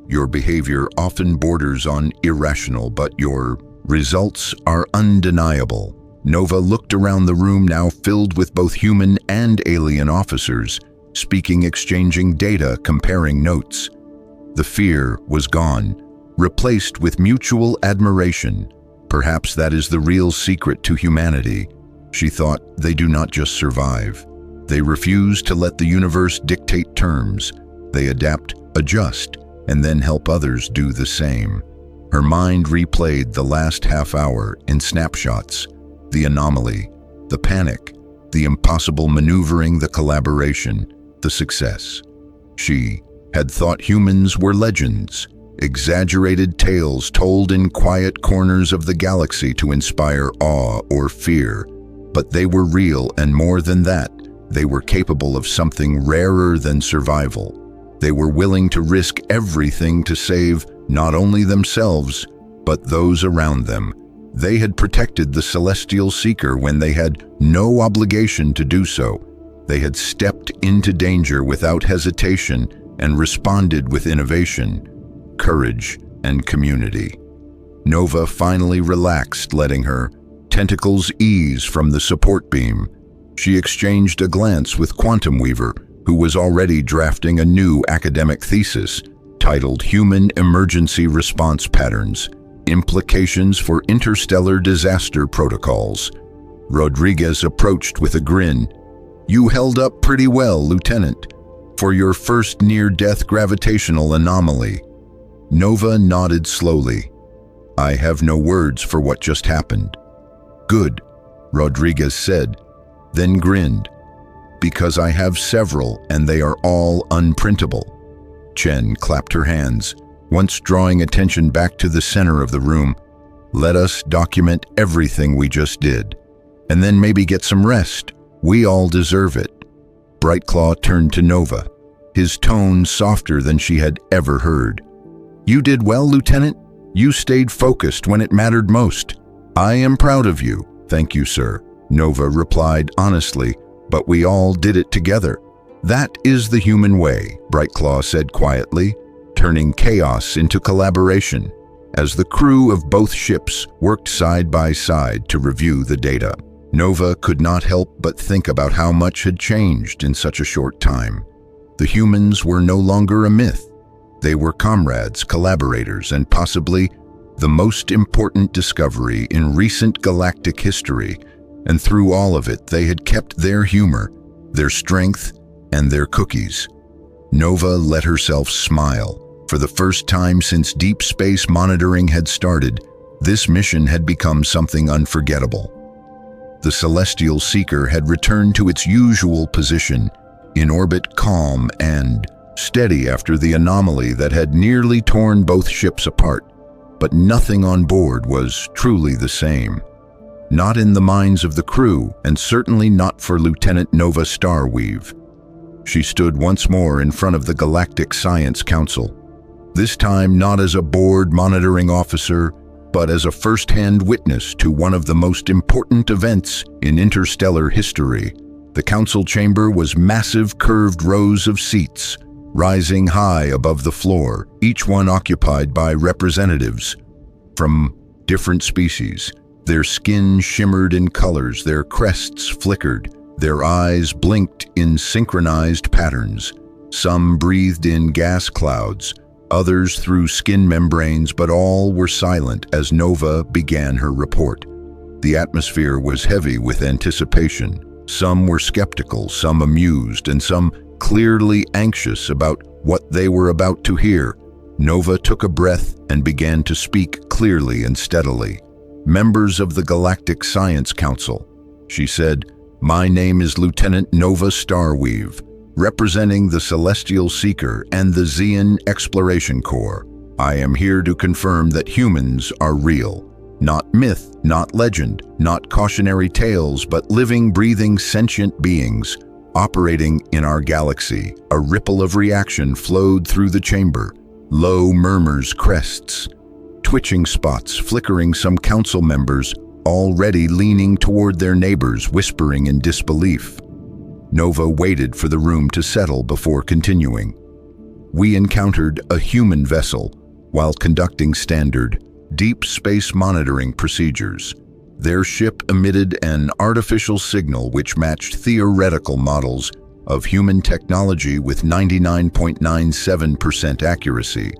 Your behavior often borders on irrational, but your results are undeniable." Nova looked around the room now filled with both human and alien officers, speaking, exchanging data, comparing notes. The fear was gone, replaced with mutual admiration. Perhaps that is the real secret to humanity. She thought, they do not just survive. They refuse to let the universe dictate terms. They adapt, adjust, and then help others do the same. Her mind replayed the last half hour in snapshots. The anomaly, the panic, the impossible maneuvering, the collaboration, the success. She had thought humans were legends, exaggerated tales told in quiet corners of the galaxy to inspire awe or fear. But they were real, and more than that, they were capable of something rarer than survival. They were willing to risk everything to save not only themselves, but those around them. They had protected the Celestial Seeker when they had no obligation to do so. They had stepped into danger without hesitation and responded with innovation, courage, and community. Nova finally relaxed, letting her tentacles ease from the support beam. She exchanged a glance with Quantum Weaver, who was already drafting a new academic thesis titled Human Emergency Response Patterns: Implications for Interstellar Disaster Protocols. Rodriguez approached with a grin. "You held up pretty well, Lieutenant, for your first near-death gravitational anomaly." Nova nodded slowly. "I have no words for what just happened." "Good," Rodriguez said, then grinned. "Because I have several, and they are all unprintable." Chen clapped her hands, once drawing attention back to the center of the room. "Let us document everything we just did, and then maybe get some rest. We all deserve it." Brightclaw turned to Nova, his tone softer than she had ever heard. "You did well, Lieutenant. You stayed focused when it mattered most. I am proud of you." "Thank you, sir," Nova replied honestly, "but we all did it together." "That is the human way," Brightclaw said quietly, turning chaos into collaboration, as the crew of both ships worked side by side to review the data. Nova could not help but think about how much had changed in such a short time. The humans were no longer a myth. They were comrades, collaborators, and possibly the most important discovery in recent galactic history. And through all of it, they had kept their humor, their strength, and their cookies. Nova let herself smile. For the first time since deep space monitoring had started, this mission had become something unforgettable. The Celestial Seeker had returned to its usual position, in orbit, calm and steady after the anomaly that had nearly torn both ships apart. But nothing on board was truly the same. Not in the minds of the crew, and certainly not for Lieutenant Nova Starweave. She stood once more in front of the Galactic Science Council, this time not as a board monitoring officer, but as a first-hand witness to one of the most important events in interstellar history. The council chamber was massive curved rows of seats, rising high above the floor, each one occupied by representatives from different species. Their skin shimmered in colors, their crests flickered, their eyes blinked in synchronized patterns. Some breathed in gas clouds, others through skin membranes, but all were silent as Nova began her report. The atmosphere was heavy with anticipation. Some were skeptical, some amused, and some clearly anxious about what they were about to hear. Nova took a breath and began to speak clearly and steadily. "Members of the Galactic Science Council," she said, "my name is Lieutenant Nova Starweave, representing the Celestial Seeker and the Zeon Exploration Corps. I am here to confirm that humans are real. Not myth, not legend, not cautionary tales, but living, breathing, sentient beings operating in our galaxy." A ripple of reaction flowed through the chamber. Low murmurs, crests, twitching spots, flickering, some council members already leaning toward their neighbors, whispering in disbelief. Nova waited for the room to settle before continuing. "We encountered a human vessel while conducting standard deep space monitoring procedures. Their ship emitted an artificial signal which matched theoretical models of human technology with 99.97% accuracy.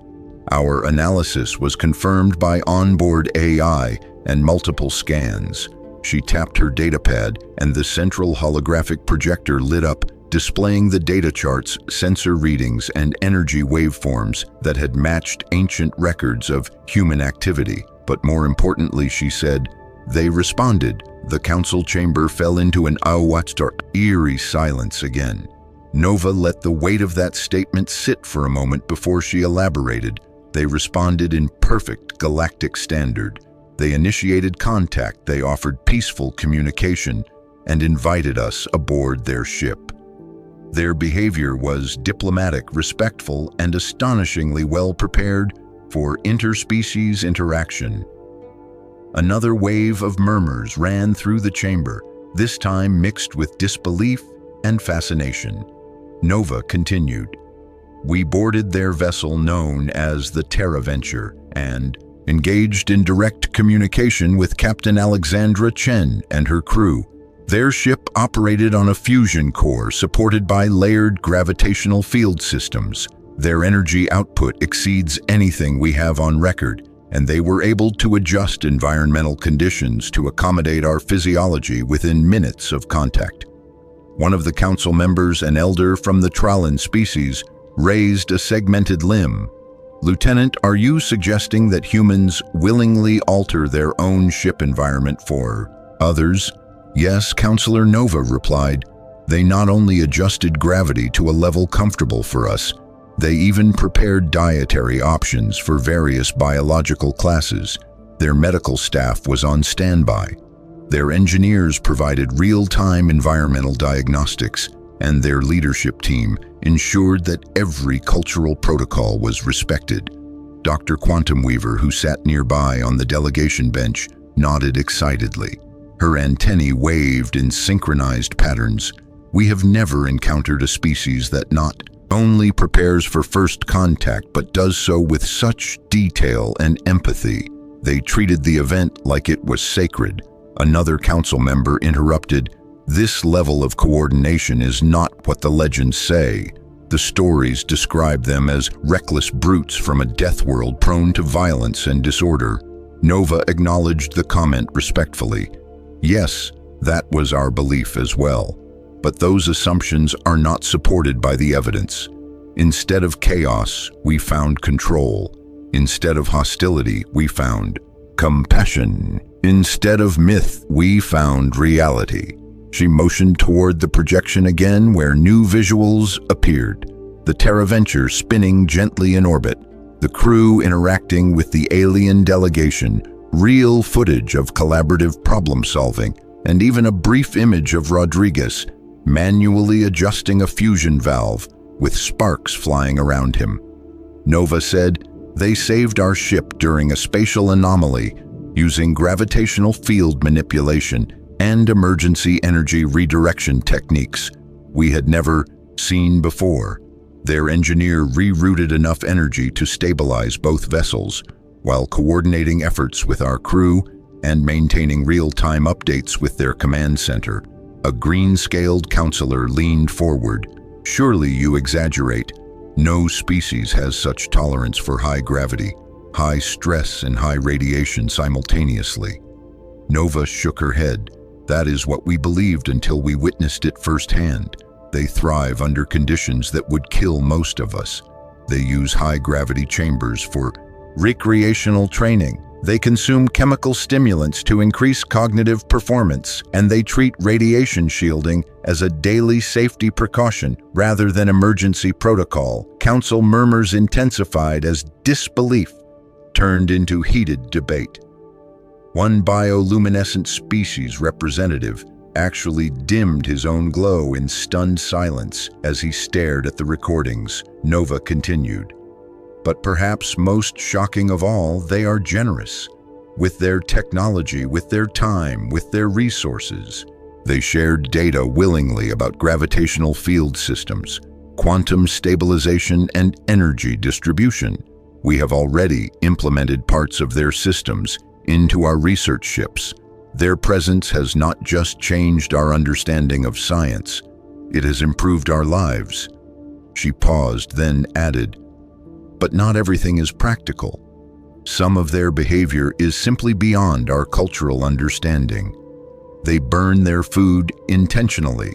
Our analysis was confirmed by onboard AI and multiple scans." She tapped her datapad, and the central holographic projector lit up, displaying the data charts, sensor readings, and energy waveforms that had matched ancient records of human activity. But more importantly, she said, "They responded." The council chamber fell into an eerie silence again. Nova let the weight of that statement sit for a moment before she elaborated. "They responded in perfect galactic standard. They initiated contact, they offered peaceful communication, and invited us aboard their ship. Their behavior was diplomatic, respectful, and astonishingly well prepared for interspecies interaction." Another wave of murmurs ran through the chamber, this time mixed with disbelief and fascination. Nova continued, "We boarded their vessel known as the Terraventure and engaged in direct communication with Captain Alexandra Chen and her crew. Their ship operated on a fusion core supported by layered gravitational field systems. Their energy output exceeds anything we have on record, and they were able to adjust environmental conditions to accommodate our physiology within minutes of contact." One of the council members, an elder from the Trallan species, raised a segmented limb. "Lieutenant, are you suggesting that humans willingly alter their own ship environment for others?" "Yes," Counselor Nova replied. "They not only adjusted gravity to a level comfortable for us, they even prepared dietary options for various biological classes. Their medical staff was on standby. Their engineers provided real-time environmental diagnostics, and their leadership team ensured that every cultural protocol was respected." Dr. Quantum Weaver, who sat nearby on the delegation bench, nodded excitedly. Her antennae waved in synchronized patterns. "We have never encountered a species that not only prepares for first contact, but does so with such detail and empathy. They treated the event like it was sacred." Another council member interrupted, "This level of coordination is not what the legends say. The stories describe them as reckless brutes from a death world prone to violence and disorder." Nova acknowledged the comment respectfully. "Yes, that was our belief as well. But those assumptions are not supported by the evidence. Instead of chaos, we found control. Instead of hostility, we found compassion. Instead of myth, we found reality." She motioned toward the projection again, where new visuals appeared. the Terraventure spinning gently in orbit, the crew interacting with the alien delegation, real footage of collaborative problem-solving, and even a brief image of Rodriguez manually adjusting a fusion valve with sparks flying around him. Nova said, "They saved our ship during a spatial anomaly using gravitational field manipulation and emergency energy redirection techniques we had never seen before. Their engineer rerouted enough energy to stabilize both vessels while coordinating efforts with our crew and maintaining real-time updates with their command center." A green-scaled counselor leaned forward. "Surely you exaggerate. No species has such tolerance for high gravity, high stress, and high radiation simultaneously." Nova shook her head. "That is what we believed until we witnessed it firsthand. They thrive under conditions that would kill most of us. They use high-gravity chambers for recreational training. They consume chemical stimulants to increase cognitive performance, and they treat radiation shielding as a daily safety precaution rather than emergency protocol." Council murmurs intensified as disbelief turned into heated debate. One bioluminescent species representative actually dimmed his own glow in stunned silence as he stared at the recordings. Nova continued, "But perhaps most shocking of all, they are generous. With their technology, with their time, with their resources. They shared data willingly about gravitational field systems, quantum stabilization, and energy distribution. We have already implemented parts of their systems into our research ships. Their presence has not just changed our understanding of science, it has improved our lives." She paused, then added, "But not everything is practical. Some of their behavior is simply beyond our cultural understanding. They burn their food intentionally.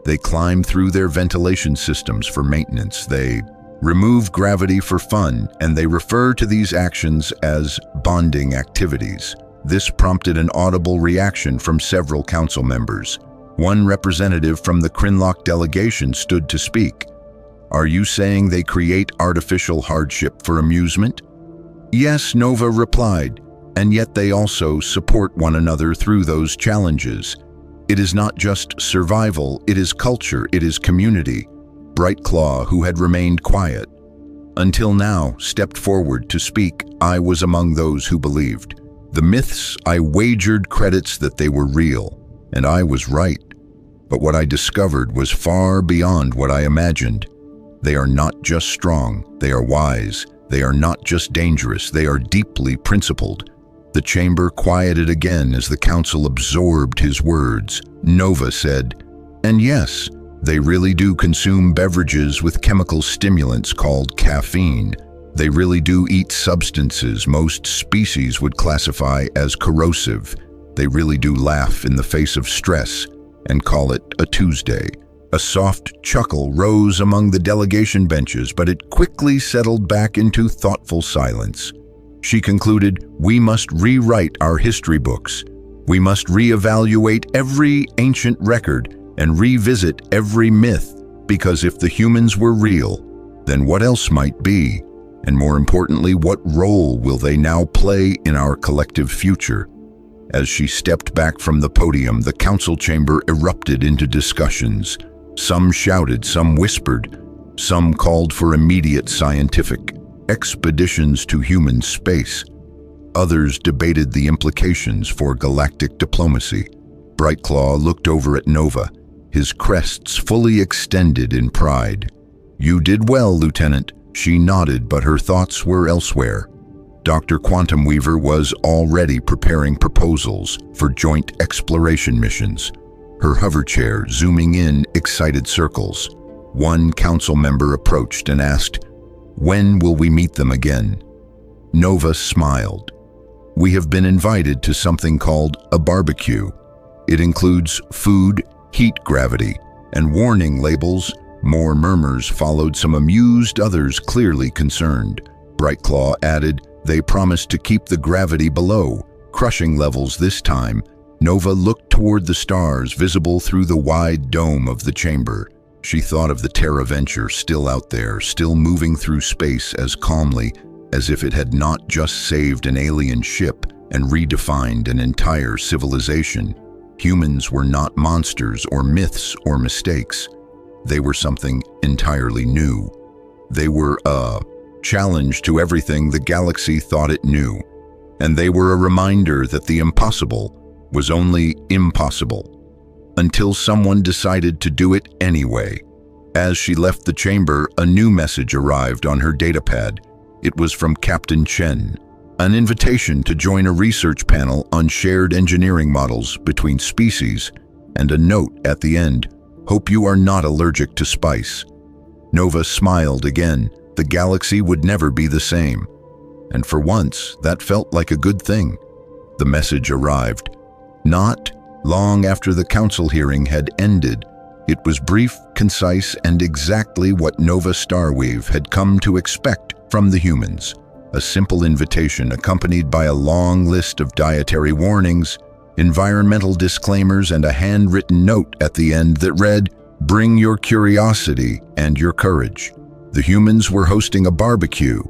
They climb through their ventilation systems for maintenance. They remove gravity for fun, and they refer to these actions as bonding activities." This prompted an audible reaction from several council members. One representative from the Krinlock delegation stood to speak. "Are you saying they create artificial hardship for amusement?" "Yes," Nova replied, "and yet they also support one another through those challenges. It is not just survival, it is culture, it is community." Brightclaw, who had remained quiet until now, stepped forward to speak. "I was among those who believed. The myths I wagered credits that they were real, and I was right. But what I discovered was far beyond what I imagined. They are not just strong, they are wise. They are not just dangerous, they are deeply principled." The chamber quieted again as the council absorbed his words. Nova said, "And yes, they really do consume beverages with chemical stimulants called caffeine. They really do eat substances most species would classify as corrosive. They really do laugh in the face of stress and call it a Tuesday." A soft chuckle rose among the delegation benches, but it quickly settled back into thoughtful silence. She concluded, "We must rewrite our history books. We must reevaluate every ancient record and revisit every myth, because if the humans were real, then what else might be? And more importantly, what role will they now play in our collective future?" As she stepped back from the podium, the council chamber erupted into discussions. Some shouted, some whispered, some called for immediate scientific expeditions to human space. Others debated the implications for galactic diplomacy. Brightclaw looked over at Nova, his crests fully extended in pride. "You did well, Lieutenant." She nodded, but her thoughts were elsewhere. Dr. Quantum Weaver was already preparing proposals for joint exploration missions, her hover chair zooming in excited circles. One council member approached and asked, "When will we meet them again?" Nova smiled. "We have been invited to something called a barbecue. It includes food, heat gravity, and warning labels." More murmurs followed, some amused, others clearly concerned. Brightclaw added, "They promised to keep the gravity below crushing levels this time." Nova looked toward the stars visible through the wide dome of the chamber. She thought of the TerraVenture still out there, still moving through space as calmly as if it had not just saved an alien ship and redefined an entire civilization. Humans were not monsters or myths or mistakes. They were something entirely new. They were a challenge to everything the galaxy thought it knew, and they were a reminder that the impossible was only impossible until someone decided to do it anyway. As she left the chamber, a new message arrived on her datapad. It was from Captain Chen, an invitation to join a research panel on shared engineering models between species, and a note at the end, "Hope you are not allergic to spice." Nova smiled again. The galaxy would never be the same. And for once, that felt like a good thing. The message arrived. Not long after the council hearing had ended. It was brief, concise, and exactly what Nova Starweave had come to expect from the humans. A simple invitation accompanied by a long list of dietary warnings, environmental disclaimers, and a handwritten note at the end that read, "Bring your curiosity and your courage." The humans were hosting a barbecue.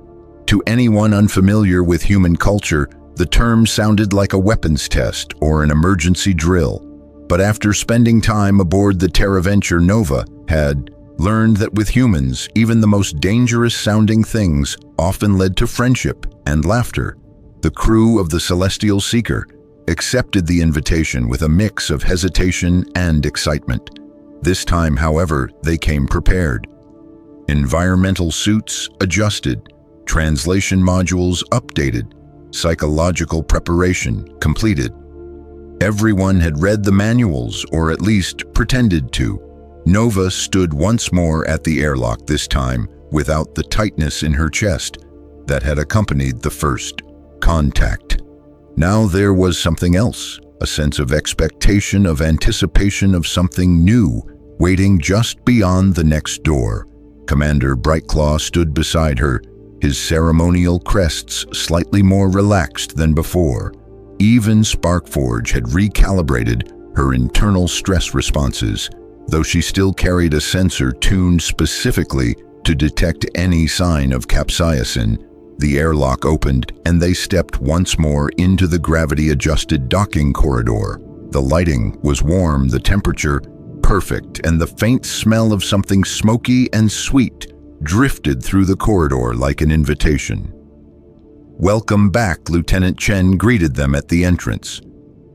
To anyone unfamiliar with human culture, the term sounded like a weapons test or an emergency drill. But after spending time aboard the TerraVenture, Nova had learned that with humans, even the most dangerous-sounding things often led to friendship and laughter. The crew of the Celestial Seeker accepted the invitation with a mix of hesitation and excitement. This time, however, they came prepared. Environmental suits adjusted, translation modules updated, psychological preparation completed. Everyone had read the manuals, or at least pretended to. Nova stood once more at the airlock, this time without the tightness in her chest that had accompanied the first contact. Now there was something else, a sense of expectation, of anticipation of something new, waiting just beyond the next door. Commander Brightclaw stood beside her, his ceremonial crests slightly more relaxed than before. Even Sparkforge had recalibrated her internal stress responses, though she still carried a sensor tuned specifically to detect any sign of capsaicin. The airlock opened, and they stepped once more into the gravity-adjusted docking corridor. The lighting was warm, the temperature perfect, and the faint smell of something smoky and sweet drifted through the corridor like an invitation. "Welcome back," Lieutenant Chen greeted them at the entrance,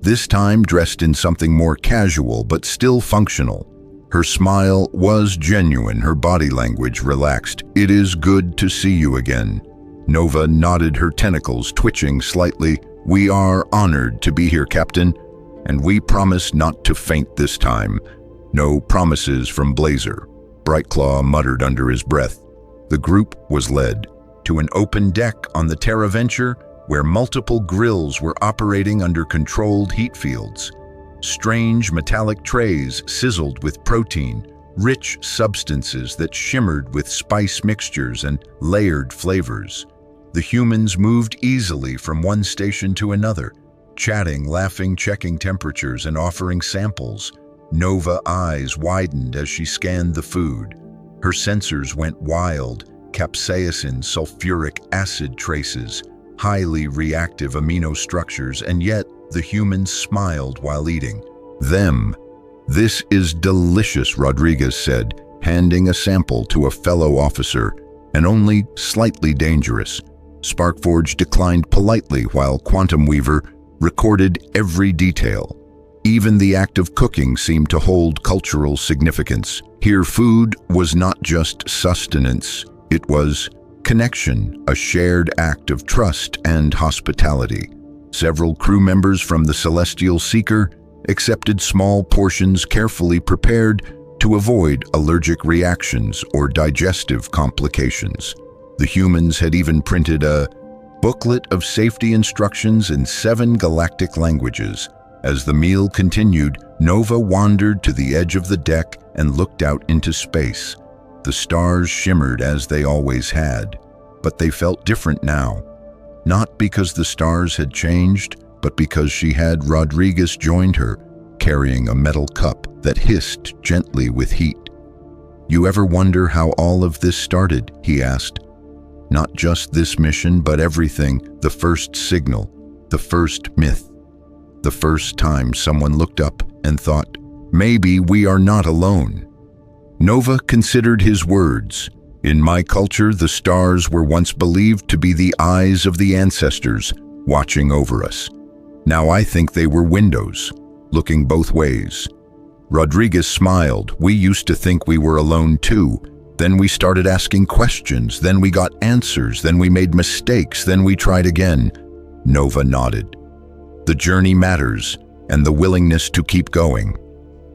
this time dressed in something more casual but still functional. Her smile was genuine, her body language relaxed. "It is good to see you again." Nova nodded, her tentacles twitching slightly. "We are honored to be here, Captain, and we promise not to faint this time." "No promises from Blazer," Brightclaw muttered under his breath. The group was led to an open deck on the TerraVenture where multiple grills were operating under controlled heat fields. Strange metallic trays sizzled with protein, rich substances that shimmered with spice mixtures and layered flavors. The humans moved easily from one station to another, chatting, laughing, checking temperatures, and offering samples. Nova's eyes widened as she scanned the food. Her sensors went wild, capsaicin, sulfuric acid traces, highly reactive amino structures, and yet the humans smiled while eating. "Them. This is delicious," Rodriguez said, handing a sample to a fellow officer, "and only slightly dangerous." Sparkforge declined politely while Quantum Weaver recorded every detail. Even the act of cooking seemed to hold cultural significance. Here, food was not just sustenance, it was connection, a shared act of trust and hospitality. Several crew members from the Celestial Seeker accepted small portions carefully prepared to avoid allergic reactions or digestive complications. The humans had even printed a booklet of safety instructions in 7 galactic languages. As the meal continued, Nova wandered to the edge of the deck and looked out into space. The stars shimmered as they always had, but they felt different now. Not because the stars had changed, but because she had Rodriguez joined her, carrying a metal cup that hissed gently with heat. "You ever wonder how all of this started?" he asked. "Not just this mission, but everything, the first signal, the first myth, the first time someone looked up and thought, maybe we are not alone." Nova considered his words. "In my culture, the stars were once believed to be the eyes of the ancestors watching over us. Now I think they were windows, looking both ways." Rodriguez smiled. "We used to think we were alone too. Then we started asking questions, then we got answers, then we made mistakes, then we tried again." Nova nodded. "The journey matters, and the willingness to keep going."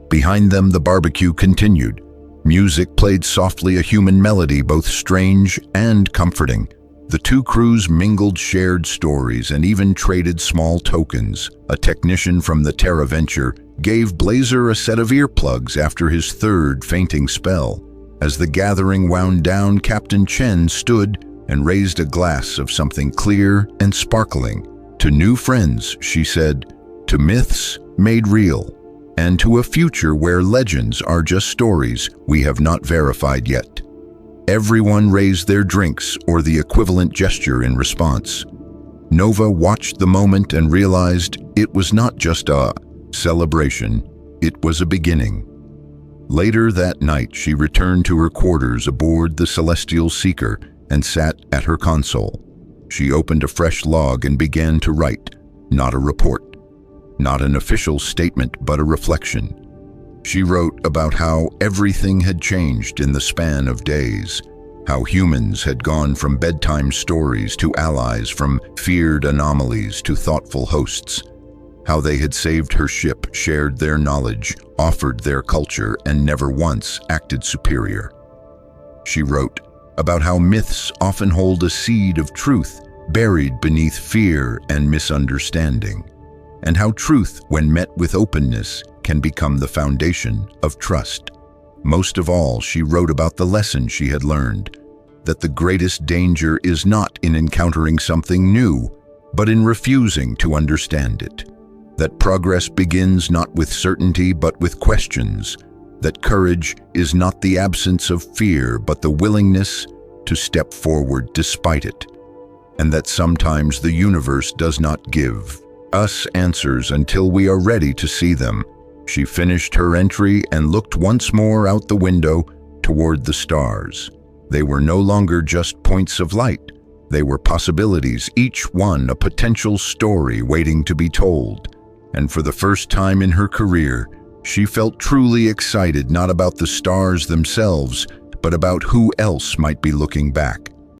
Behind them, the barbecue continued. Music played softly, a human melody, both strange and comforting. The two crews mingled, shared stories, and even traded small tokens. A technician from the Terra Venture gave Blazer a set of earplugs after his third fainting spell. As the gathering wound down, Captain Chen stood and raised a glass of something clear and sparkling. "To new friends," she said, "to myths made real, and to a future where legends are just stories we have not verified yet." Everyone raised their drinks or the equivalent gesture in response. Nova watched the moment and realized it was not just a celebration, it was a beginning. Later that night, she returned to her quarters aboard the Celestial Seeker and sat at her console. She opened a fresh log and began to write, not a report, not an official statement, but a reflection. She wrote about how everything had changed in the span of days, how humans had gone from bedtime stories to allies, from feared anomalies to thoughtful hosts, how they had saved her ship, shared their knowledge, offered their culture, and never once acted superior. She wrote about how myths often hold a seed of truth buried beneath fear and misunderstanding, and how truth, when met with openness, can become the foundation of trust. Most of all, she wrote about the lesson she had learned, that the greatest danger is not in encountering something new, but in refusing to understand it. That progress begins not with certainty, but with questions. That courage is not the absence of fear, but the willingness to step forward despite it. And that sometimes the universe does not give us answers until we are ready to see them. She finished her entry and looked once more out the window toward the stars. They were no longer just points of light. They were possibilities, each one a potential story waiting to be told. And for the first time in her career, she felt truly excited, not about the stars themselves, but about who else might be looking back.